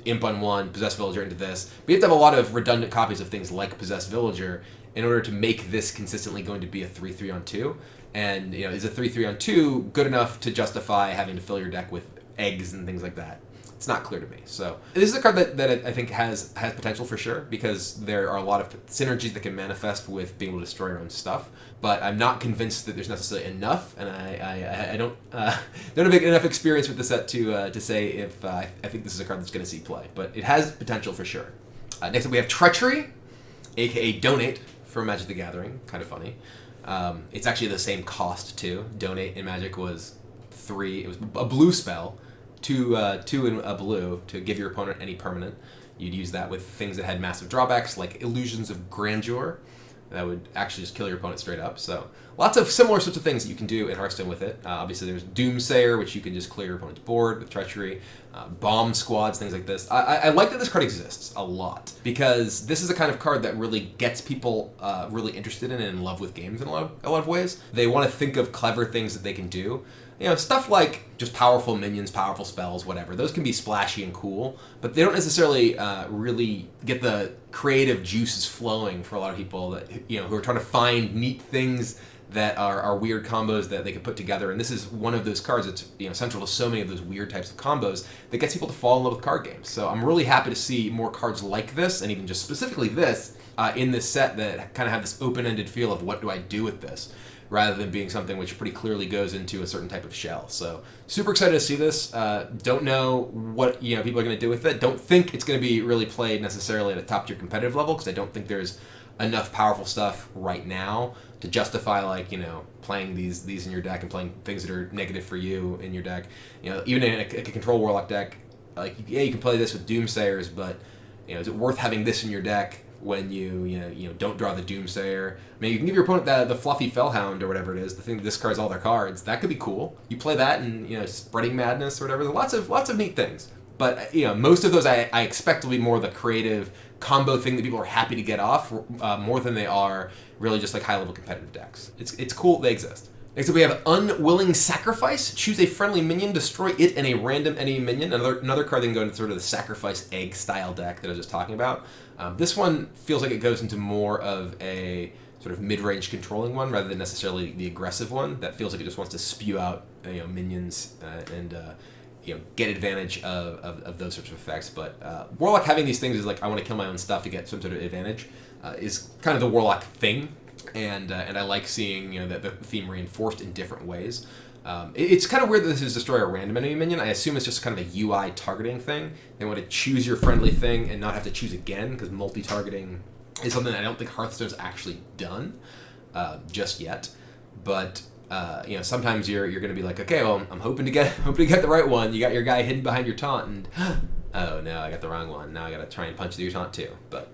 Imp on one, Possessed Villager into this. But you have to have a lot of redundant copies of things like Possessed Villager in order to make this consistently going to be a 3/3 on 2. And is a 3/3 on 2 good enough to justify having to fill your deck with eggs and things like that? It's not clear to me. So this is a card that I think has potential for sure, because there are a lot of synergies that can manifest with being able to destroy your own stuff. But I'm not convinced that there's necessarily enough, and I don't have enough experience with the set to say if I think this is a card that's going to see play. But it has potential for sure. Next up we have Treachery, aka Donate from Magic the Gathering. Kind of funny. It's actually the same cost too. Donate in Magic was 3. It was a blue spell. 2 in a blue to give your opponent any permanent. You'd use that with things that had massive drawbacks, like Illusions of Grandeur. That would actually just kill your opponent straight up. So lots of similar sorts of things that you can do in Hearthstone with it. Obviously there's Doomsayer, which you can just clear your opponent's board with Treachery. Bomb squads, things like this. I like that this card exists a lot, because this is the kind of card that really gets people really interested in and in love with games in a lot of ways. They want to think of clever things that they can do. Stuff like just powerful minions, powerful spells, whatever. Those can be splashy and cool, but they don't necessarily really get the creative juices flowing for a lot of people that who are trying to find neat things that are weird combos that they can put together. And this is one of those cards that's central to so many of those weird types of combos that gets people to fall in love with card games. So I'm really happy to see more cards like this, and even just specifically this, in this set that kind of have this open-ended feel of what do I do with this, rather than being something which pretty clearly goes into a certain type of shell. So super excited to see this. Don't know what people are going to do with it. Don't think it's going to be really played necessarily at a top tier competitive level, because I don't think there's enough powerful stuff right now to justify playing these in your deck and playing things that are negative for you in your deck. Even in a control Warlock deck, you can play this with Doomsayers, but is it worth having this in your deck when you don't draw the Doomsayer? Maybe you can give your opponent the fluffy Fellhound or whatever it is, the thing that discards all their cards. That could be cool. You play that and Spreading Madness or whatever. There's lots of neat things. But most of those I expect will be more the creative combo thing that people are happy to get off, more than they are really just like high level competitive decks. It's cool they exist. Next up we have Unwilling Sacrifice. Choose a friendly minion, destroy it and a random enemy minion. Another card that can go into sort of the sacrifice egg style deck that I was just talking about. This one feels like it goes into more of a sort of mid-range controlling one rather than necessarily the aggressive one that feels like it just wants to spew out minions and get advantage of those sorts of effects. But Warlock having these things is like, I want to kill my own stuff to get some sort of advantage, is kind of the Warlock thing, and I like seeing that the theme reinforced in different ways. It's kind of weird that this is destroy a random enemy minion. I assume it's just kind of a UI targeting thing. They want to choose your friendly thing and not have to choose again, because multi-targeting is something I don't think Hearthstone's actually done just yet. But sometimes you're going to be like, okay, well, I'm hoping to get the right one. You got your guy hidden behind your taunt, and oh no, I got the wrong one. Now I got to try and punch through your taunt too. But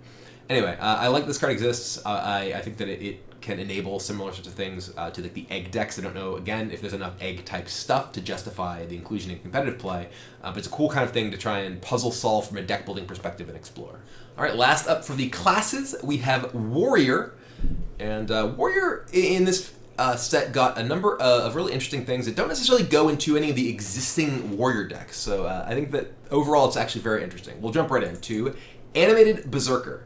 anyway, I like this card exists. I think that it can enable similar sorts of things to the egg decks. I don't know, again, if there's enough egg-type stuff to justify the inclusion in competitive play, but it's a cool kind of thing to try and puzzle solve from a deck-building perspective and explore. All right, last up for the classes, we have Warrior. And Warrior in this set got a number of really interesting things that don't necessarily go into any of the existing Warrior decks. So I think that overall it's actually very interesting. We'll jump right into Animated Berserker.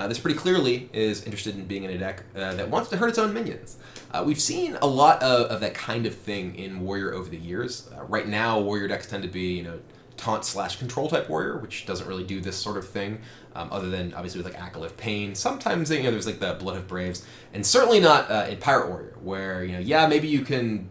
This pretty clearly is interested in being in a deck that wants to hurt its own minions. We've seen a lot of that kind of thing in Warrior over the years. Right now, Warrior decks tend to be, taunt/control type Warrior, which doesn't really do this sort of thing, other than obviously with Acolyte Pain. Sometimes there's like the Blood of Braves, and certainly not in Pirate Warrior, where maybe you can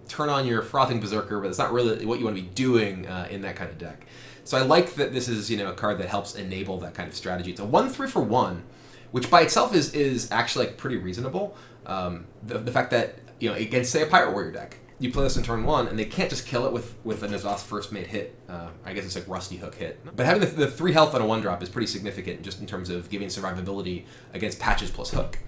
turn on your Frothing Berserker, but it's not really what you want to be doing in that kind of deck. So I like that this is a card that helps enable that kind of strategy. It's a 1/3 for 1, which by itself is actually pretty reasonable. The fact that against say a Pirate Warrior deck, you play this in turn 1, and they can't just kill it with a N'Zoth's first made hit. I guess it's like Rusty Hook hit. But having the 3 health on a 1-drop is pretty significant just in terms of giving survivability against patches plus Hook.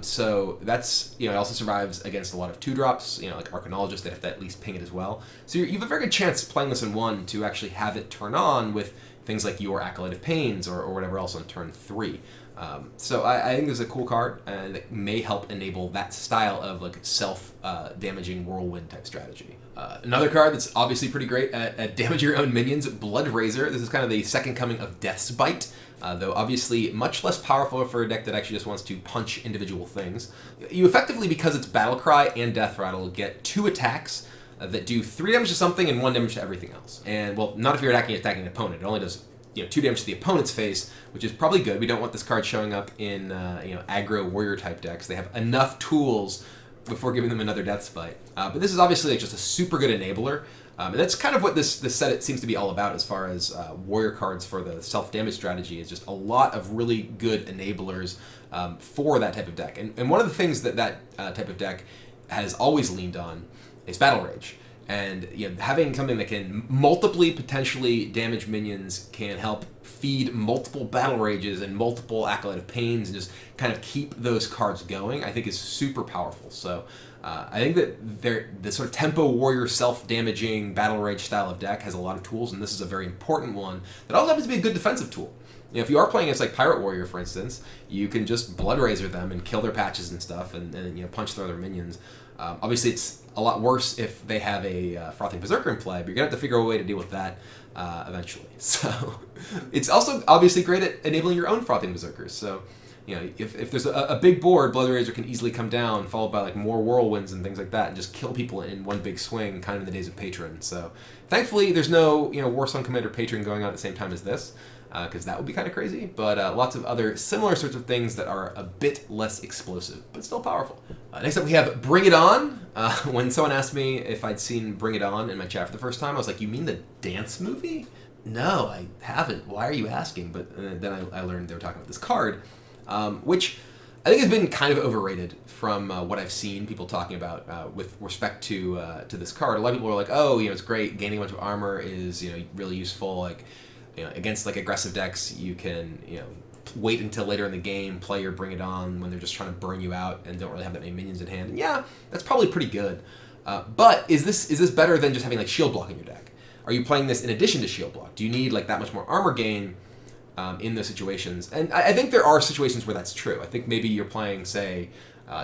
So that's, it also survives against a lot of 2-drops, like Arcanologist, that have to at least ping it as well. So you have a very good chance playing this in 1 to actually have it turn on with things like your Acolyte of Pains or whatever else on turn 3. So I think this is a cool card, and it may help enable that style of like self-damaging whirlwind type strategy. Another card that's obviously pretty great at damaging your own minions, Bloodraiser. This is kind of the second coming of Death's Bite, though obviously much less powerful for a deck that actually just wants to punch individual things. You effectively, because it's Battlecry and Death Rattle, get 2 attacks that do 3 damage to something and 1 damage to everything else. And, well, not if you're attacking an opponent. It only does 2 damage to the opponent's face, which is probably good. We don't want this card showing up in aggro warrior type decks. They have enough tools before giving them another Death's Bite. But this is obviously like just a super good enabler. And that's kind of what this set it seems to be all about as far as warrior cards for the self-damage strategy, is just a lot of really good enablers for that type of deck. And one of the things that type of deck has always leaned on is Battle Rage. And having something that can multiply potentially damage minions can help feed multiple Battle Rages and multiple Acolyte of Pains and just kind of keep those cards going, I think is super powerful. So I think that the sort of tempo warrior self-damaging Battle Rage style of deck has a lot of tools, and this is a very important one that also happens to be a good defensive tool. If you are playing against like Pirate Warrior, for instance, you can just Bloodraiser them and kill their patches and stuff, and punch through other minions. Obviously, it's a lot worse if they have a Frothing Berserker in play, but you're going to have to figure out a way to deal with that eventually. So it's also obviously great at enabling your own Frothing Berserkers. So if there's a big board, Bloodraiser can easily come down, followed by like more Whirlwinds and things like that, and just kill people in one big swing, kind of in the days of Patron. So thankfully, there's no Warsong Commander Patron going on at the same time as this, because that would be kind of crazy. But lots of other similar sorts of things that are a bit less explosive, but still powerful. Next up, we have Bring It On. When someone asked me if I'd seen Bring It On in my chat for the first time, I was like, "You mean the dance movie?" No, I haven't. Why are you asking? But then I learned they were talking about this card, which I think has been kind of overrated from what I've seen people talking about with respect to this card. A lot of people are like, "Oh, it's great. Gaining a bunch of armor is really useful. Like, against like aggressive decks, you can wait until later in the game, play your Bring It On when they're just trying to burn you out and don't really have that many minions in hand." And yeah, that's probably pretty good. But is this better than just having like Shield Block in your deck? Are you playing this in addition to Shield Block? Do you need like that much more armor gain in those situations? And I think there are situations where that's true. I think maybe you're playing, say,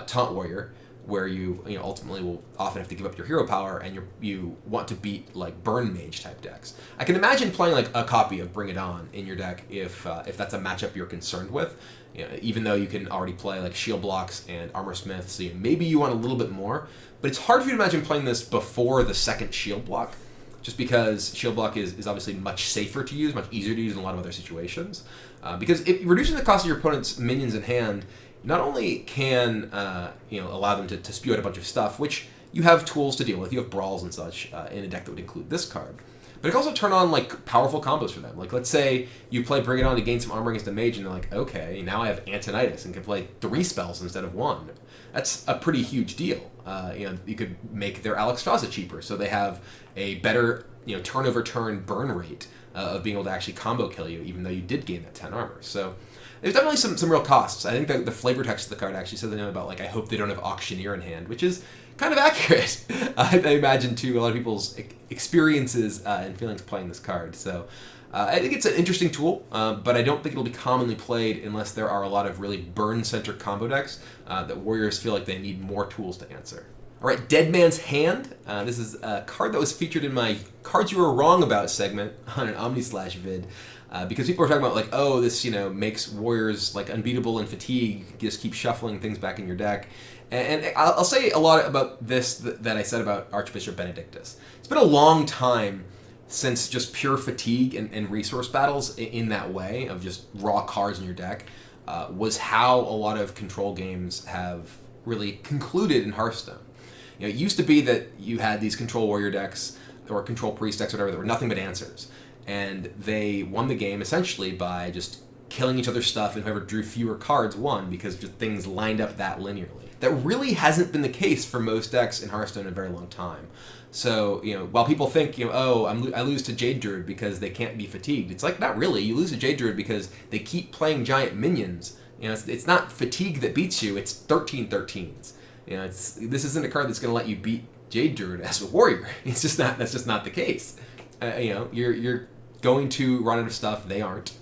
Taunt Warrior, where you ultimately will often have to give up your hero power, and you want to beat like Burn Mage type decks. I can imagine playing like a copy of Bring It On in your deck if that's a matchup you're concerned with. Even though you can already play like Shield Blocks and Armor Smith, so maybe you want a little bit more. But it's hard for you to imagine playing this before the second Shield Block, just because Shield Block is obviously much safer to use, much easier to use in a lot of other situations. Because reducing the cost of your opponent's minions in hand not only can allow them to spew out a bunch of stuff, which you have tools to deal with, you have brawls and such in a deck that would include this card, but it can also turn on like powerful combos for them. Like let's say you play Bring It On to gain some armor against a mage, and they're like, okay, now I have Antonitis and can play 3 spells instead of 1. That's a pretty huge deal. You could make their Alexstrasza cheaper, so they have a better turn over turn burn rate of being able to actually combo kill you, even though you did gain that 10 armor. So there's definitely some real costs. I think that the flavor text of the card actually says something about like, I hope they don't have Auctioneer in hand, which is kind of accurate, I imagine, to a lot of people's experiences and feelings playing this card. So I think it's an interesting tool, but I don't think it'll be commonly played unless there are a lot of really burn-centric combo decks that Warriors feel like they need more tools to answer. All right, Dead Man's Hand. This is a card that was featured in my Cards You Were Wrong About segment on an Omnislash vid. Because people are talking about like, oh, this makes Warriors like unbeatable in fatigue. You just keep shuffling things back in your deck. And I'll say a lot about this that I said about Archbishop Benedictus. It's been a long time since just pure fatigue and resource battles in that way of just raw cards in your deck was how a lot of control games have really concluded in Hearthstone. It used to be that you had these control warrior decks or control priest decks or whatever that were nothing but answers. And they won the game essentially by just killing each other's stuff, and whoever drew fewer cards won because just things lined up that linearly. That really hasn't been the case for most decks in Hearthstone in a very long time. So, while people think, I lose to Jade Druid because they can't be fatigued, it's like, not really. You lose to Jade Druid because they keep playing giant minions. It's not fatigue that beats you, it's 13-13s. This isn't a card that's going to let you beat Jade Druid as a warrior. That's just not the case. You're going to run out of stuff. They aren't.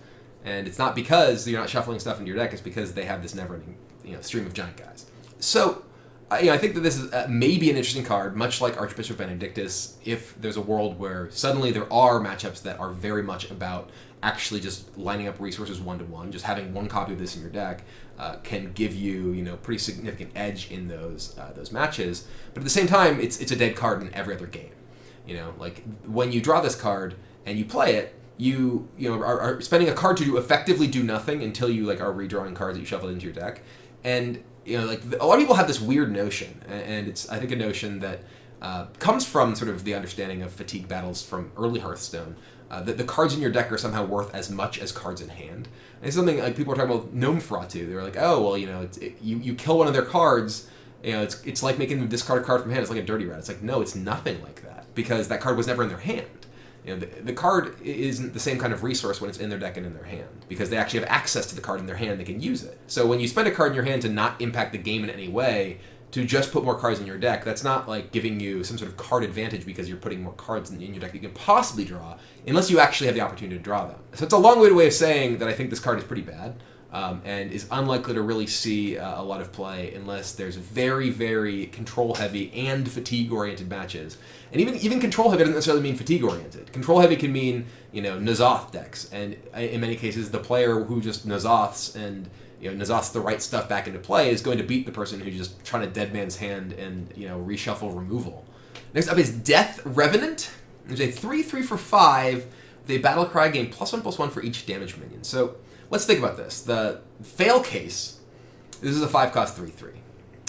And it's not because you're not shuffling stuff into your deck. It's because they have this never-ending stream of giant guys. So I think that this is maybe an interesting card, much like Archbishop Benedictus, if there's a world where suddenly there are matchups that are very much about actually just lining up resources one-to-one. Just having one copy of this in your deck can give you, pretty significant edge in those matches. But at the same time, it's a dead card in every other game. Like when you draw this card and you play it, you are spending a card to effectively do nothing until you are redrawing cards that you shuffled into your deck. And a lot of people have this weird notion, and it's I think a notion that comes from sort of the understanding of fatigue battles from early Hearthstone, that the cards in your deck are somehow worth as much as cards in hand. And it's something like people are talking about Gnome Feratu. They're like, oh well, you kill one of their cards, it's like making them discard a card from hand. It's like a dirty rat. It's like, no, it's nothing like that, because that card was never in their hand. The card isn't the same kind of resource when it's in their deck and in their hand, because they actually have access to the card in their hand. They can use it. So when you spend a card in your hand to not impact the game in any way, to just put more cards in your deck, that's not like giving you some sort of card advantage because you're putting more cards in your deck that you can possibly draw, unless you actually have the opportunity to draw them. So it's a long-winded way of saying that I think this card is pretty bad. And is unlikely to really see a lot of play unless there's very, very control-heavy and fatigue-oriented matches. And even control-heavy doesn't necessarily mean fatigue-oriented. Control-heavy can mean, N'Zoth decks. And in many cases, the player who just N'Zoths and, N'Zoths the right stuff back into play is going to beat the person who's just trying to dead man's hand and, reshuffle removal. Next up is Death Revenant. There's a 3/3 for 5 with a battle cry, gain +1/+1 for each damage minion. So let's think about this. The fail case, this is a 5-cost 3/3.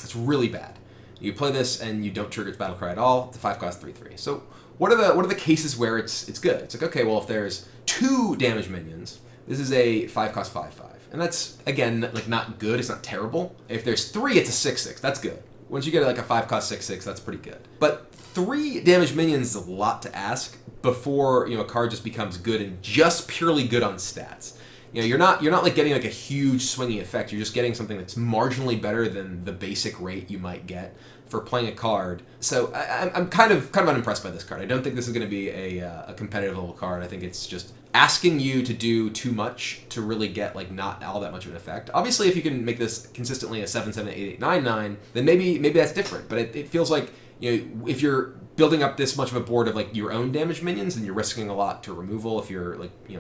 It's really bad. You play this and you don't trigger its battle cry at all. It's a 5-cost 3/3. So what are the cases where it's good? It's like, okay, well, if there's 2 damage minions, this is a 5-cost 5/5. And that's, again, not good. It's not terrible. If there's 3, it's a 6/6. That's good. Once you get a 5-cost 6/6, that's pretty good. But 3 damage minions is a lot to ask before a card just becomes good and just purely good on stats. You're not getting a huge swinging effect. You're just getting something that's marginally better than the basic rate you might get for playing a card. So I'm kind of unimpressed by this card. I don't think this is going to be a competitive level card. I think it's just asking you to do too much to really get not all that much of an effect. Obviously, if you can make this consistently a 7/7, 8/8, 9/9, then maybe that's different. But it feels like if you're building up this much of a board of your own damage minions, and you're risking a lot to removal. If you're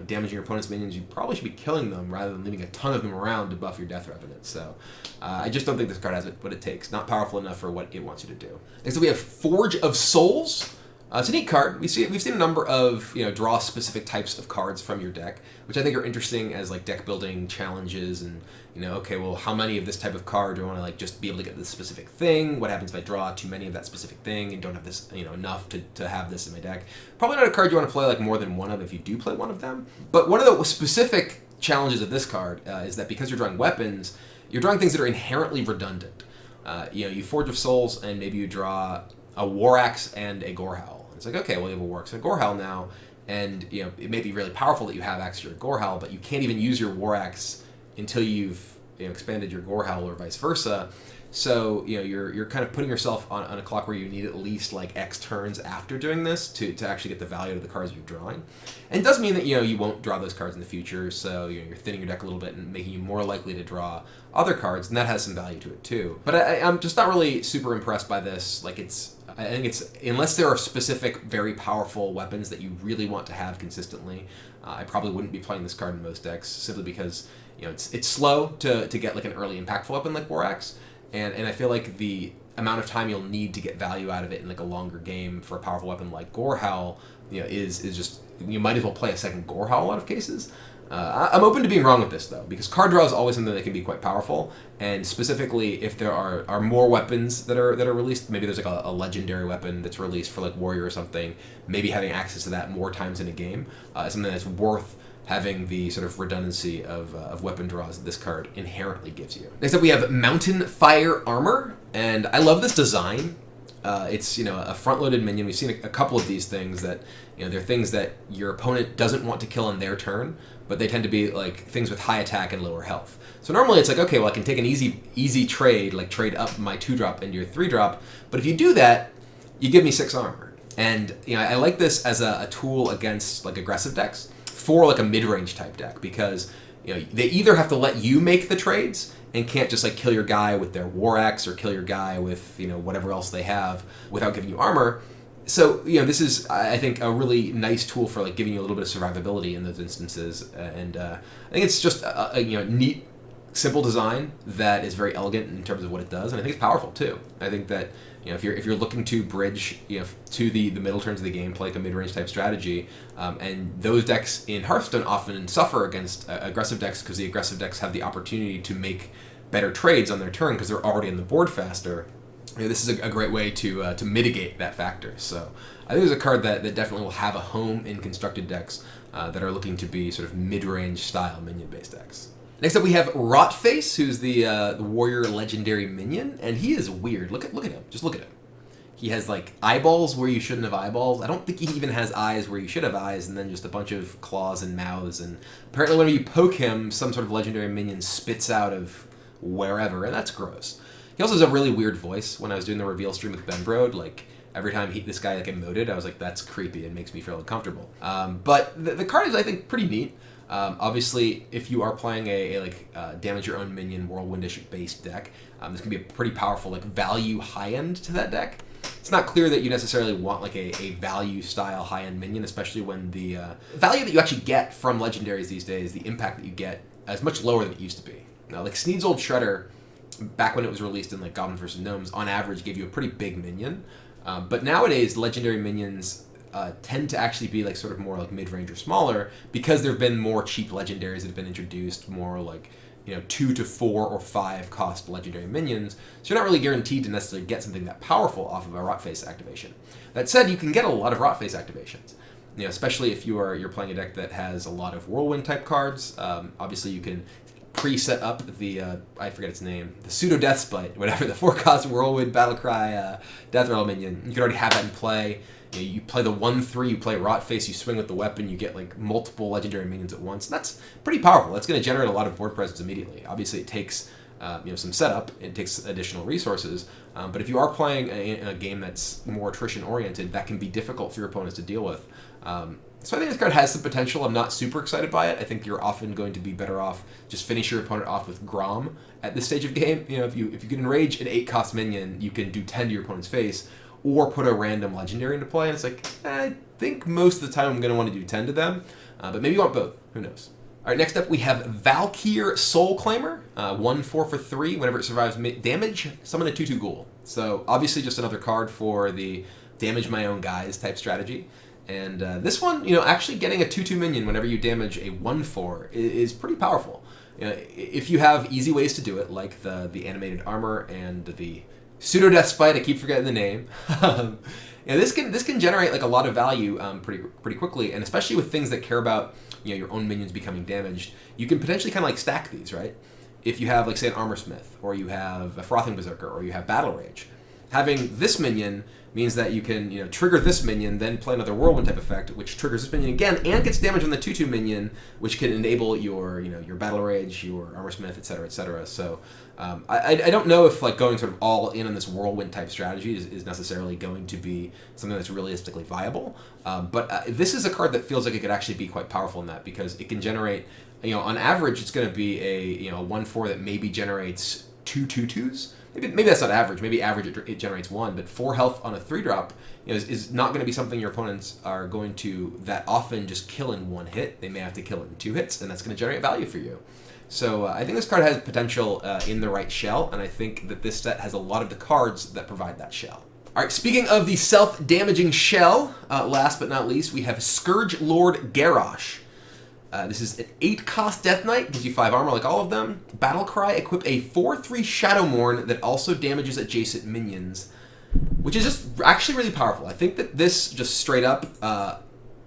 damaging your opponent's minions, you probably should be killing them rather than leaving a ton of them around to buff your Death Revenant. So I just don't think this card has what it takes. Not powerful enough for what it wants you to do. Next, we have Forge of Souls. It's a neat card. We've seen a number of draw specific types of cards from your deck, which I think are interesting as deck building challenges. And okay, well, how many of this type of card do I want to just be able to get this specific thing? What happens if I draw too many of that specific thing and don't have this enough to have this in my deck? Probably not a card you want to play more than one of if you do play one of them. But one of the specific challenges of this card is that because you're drawing weapons, you're drawing things that are inherently redundant. You Forge of Souls and maybe you draw a War Axe and a Gorehowl. It's like, okay, well, you have a War Axe and a Gorehowl now, and it may be really powerful that you have Axe or a Gorehowl, but you can't even use your War Axe until you've expanded your Gorehowl or vice versa. So you're kind of putting yourself on a clock where you need at least X turns after doing this to actually get the value of the cards you're drawing. And it does mean that you won't draw those cards in the future, so you're thinning your deck a little bit and making you more likely to draw other cards, and that has some value to it too. But I'm just not really super impressed by this. I think it's, unless there are specific, very powerful weapons that you really want to have consistently, I probably wouldn't be playing this card in most decks, simply because it's slow to get an early impactful weapon like War Axe, and I feel like the amount of time you'll need to get value out of it in a longer game for a powerful weapon like Gorehowl, is just, you might as well play a second Gorehowl in a lot of cases. I'm open to being wrong with this, though, because card draw is always something that can be quite powerful, and specifically if there are more weapons that are released, maybe there's a legendary weapon that's released for Warrior or something, maybe having access to that more times in a game is something that's worth having the sort of redundancy of weapon draws that this card inherently gives you. Next up, we have Mountain Fire Armor, and I love this design. It's a front-loaded minion. We've seen a couple of these things that they're things that your opponent doesn't want to kill on their turn, but they tend to be things with high attack and lower health. So normally it's okay, well, I can take an easy trade, trade up my 2-drop into your 3-drop, but if you do that, you give me 6 armor. And I like this as a tool against aggressive decks. for like a mid-range type deck, because they either have to let you make the trades and can't just like kill your guy with their War Axe or kill your guy with whatever else they have without giving you armor. So this is, I think, a really nice tool for like giving you a little bit of survivability in those instances, and I think it's just a neat, simple design that is very elegant in terms of what it does, and I think it's powerful too. I think that if you're looking to bridge to the middle turns of the game, play like a mid-range type strategy, and those decks in Hearthstone often suffer against aggressive decks because the aggressive decks have the opportunity to make better trades on their turn because they're already on the board faster. This is a great way to mitigate that factor. So I think it's a card that definitely will have a home in constructed decks that are looking to be sort of mid-range style minion-based decks. Next up we have Rotface, who's the warrior legendary minion, and he is weird. Look at him. Just look at him. He has like eyeballs where you shouldn't have eyeballs. I don't think he even has eyes where you should have eyes, and then just a bunch of claws and mouths. And apparently whenever you poke him, some sort of legendary minion spits out of wherever, and that's gross. He also has a really weird voice. When I was doing the reveal stream with Ben Brode, like every time this guy like emoted, I was like, that's creepy and makes me feel uncomfortable. But the card is, I think, pretty neat. Obviously, if you are playing a damage your own minion whirlwindish based deck, this can be a pretty powerful like value high end to that deck. It's not clear that you necessarily want like a value style high end minion, especially when the value that you actually get from legendaries these days, the impact that you get, is much lower than it used to be. Now, like Sneed's Old Shredder, back when it was released in like Goblins vs. Gnomes, on average gave you a pretty big minion, but nowadays legendary minions tend to actually be like sort of more like mid-range or smaller because there have been more cheap legendaries that have been introduced, more like 2 to 4 or 5 cost legendary minions, so you're not really guaranteed to necessarily get something that powerful off of a Rotface activation. That said, you can get a lot of Rotface activations, especially if you're playing a deck that has a lot of whirlwind type cards. Obviously you can pre-set up the I forget its name, the pseudo death spite, whatever, the 4-cost whirlwind battlecry death rattle minion. You can already have that in play. You play the 1/3, you play Rotface, you swing with the weapon, you get like multiple legendary minions at once. And that's pretty powerful. That's going to generate a lot of board presence immediately. Obviously, it takes some setup, it takes additional resources. But if you are playing a game that's more attrition oriented, that can be difficult for your opponents to deal with. So I think this card has some potential. I'm not super excited by it. I think you're often going to be better off just finish your opponent off with Grom at this stage of game. If you can enrage an 8-cost minion, you can do 10 to your opponent's face, or put a random legendary into play, and it's like, I think most of the time I'm going to want to do 10 to them, but maybe you want both. Who knows? All right, next up we have Valkyr Soul Claimer, 1/4 for 3. Whenever it survives damage, summon a 2/2 Gould. So obviously just another card for the damage my own guys type strategy. And this one, actually getting a 2/2 minion whenever you damage a 1/4 is pretty powerful. If you have easy ways to do it, like the animated armor and the pseudo death spite, I keep forgetting the name. This can generate like a lot of value pretty quickly, and especially with things that care about your own minions becoming damaged, you can potentially kind of like stack these, right? If you have like say an Armor Smith, or you have a Frothing Berserker, or you have Battle Rage, having this minion means that you can trigger this minion, then play another whirlwind type effect, which triggers this minion again and gets damage on the 2/2 minion, which can enable your your Battle Rage, your Armor Smith, etc., etc. So I don't know if like going sort of all in on this whirlwind type strategy is necessarily going to be something that's realistically viable. But this is a card that feels like it could actually be quite powerful in that, because it can generate, on average, it's going to be a 1/4 that maybe generates 2 2/2s. Maybe that's not average. Maybe average it generates 1, but 4 health on a 3-drop is not going to be something your opponents are going to that often just kill in 1 hit. They may have to kill it in 2 hits, and that's going to generate value for you. So I think this card has potential in the right shell, and I think that this set has a lot of the cards that provide that shell. All right, speaking of the self-damaging shell, last but not least, we have Scourge Lord Garrosh. This is an 8-cost Death Knight, gives you 5 armor like all of them. Battlecry, equip a 4/3 Shadowmourne that also damages adjacent minions, which is just actually really powerful. I think that this just straight up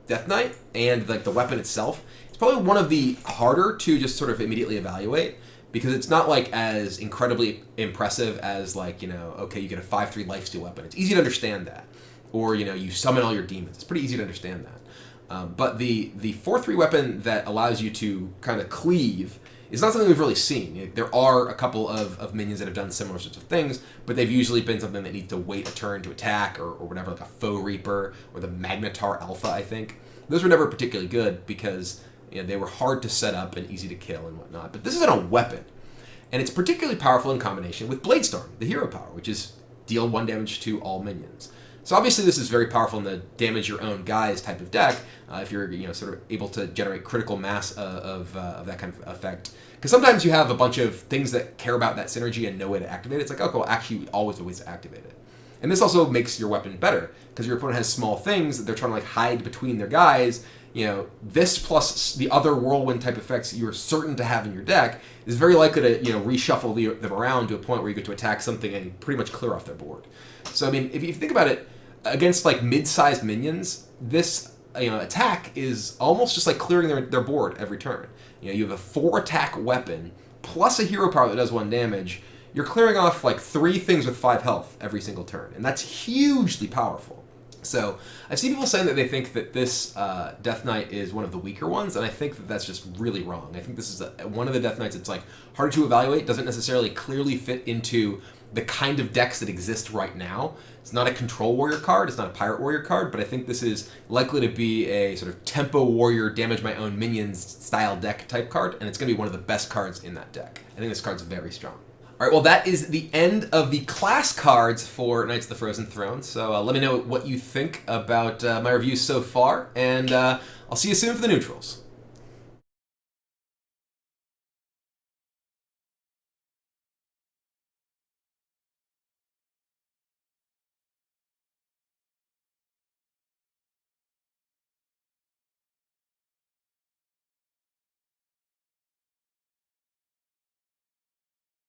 Death Knight and like the weapon itself, it's probably one of the harder to just sort of immediately evaluate, because it's not like as incredibly impressive as like, okay, you get a 5/3 lifesteal weapon. It's easy to understand that. Or, you summon all your demons. It's pretty easy to understand that. But the 4/3 weapon that allows you to kind of cleave is not something we've really seen. There are a couple of minions that have done similar sorts of things, but they've usually been something that needs to wait a turn to attack, or whatever, like a Foe Reaper or the Magnetar Alpha, I think. Those were never particularly good because they were hard to set up and easy to kill and whatnot. But this is on a weapon, and it's particularly powerful in combination with Bladestorm, the hero power, which is deal 1 damage to all minions. So obviously this is very powerful in the damage your own guys type of deck, if you're sort of able to generate critical mass of that kind of effect. Because sometimes you have a bunch of things that care about that synergy and no way to activate it. It's like, oh, cool, actually we always have ways to activate it. And this also makes your weapon better, because your opponent has small things that they're trying to like hide between their guys. This plus the other whirlwind type effects you're certain to have in your deck is very likely to reshuffle them around to a point where you get to attack something and pretty much clear off their board. So I mean, if you think about it, against like mid-sized minions, this attack is almost just like clearing their board every turn. You have a 4 attack weapon plus a hero power that does 1 damage. You're clearing off like 3 things with 5 health every single turn, and that's hugely powerful. So I've seen people saying that they think that this Death Knight is one of the weaker ones, and I think that that's just really wrong. I think this is one of the Death Knights that's like harder to evaluate, doesn't necessarily clearly fit into the kind of decks that exist right now. It's not a Control Warrior card, it's not a Pirate Warrior card, but I think this is likely to be a sort of Tempo Warrior, damage my own minions style deck type card, and it's going to be one of the best cards in that deck. I think this card's very strong. All right, well, that is the end of the class cards for Knights of the Frozen Throne. So let me know what you think about my reviews so far, and I'll see you soon for the neutrals.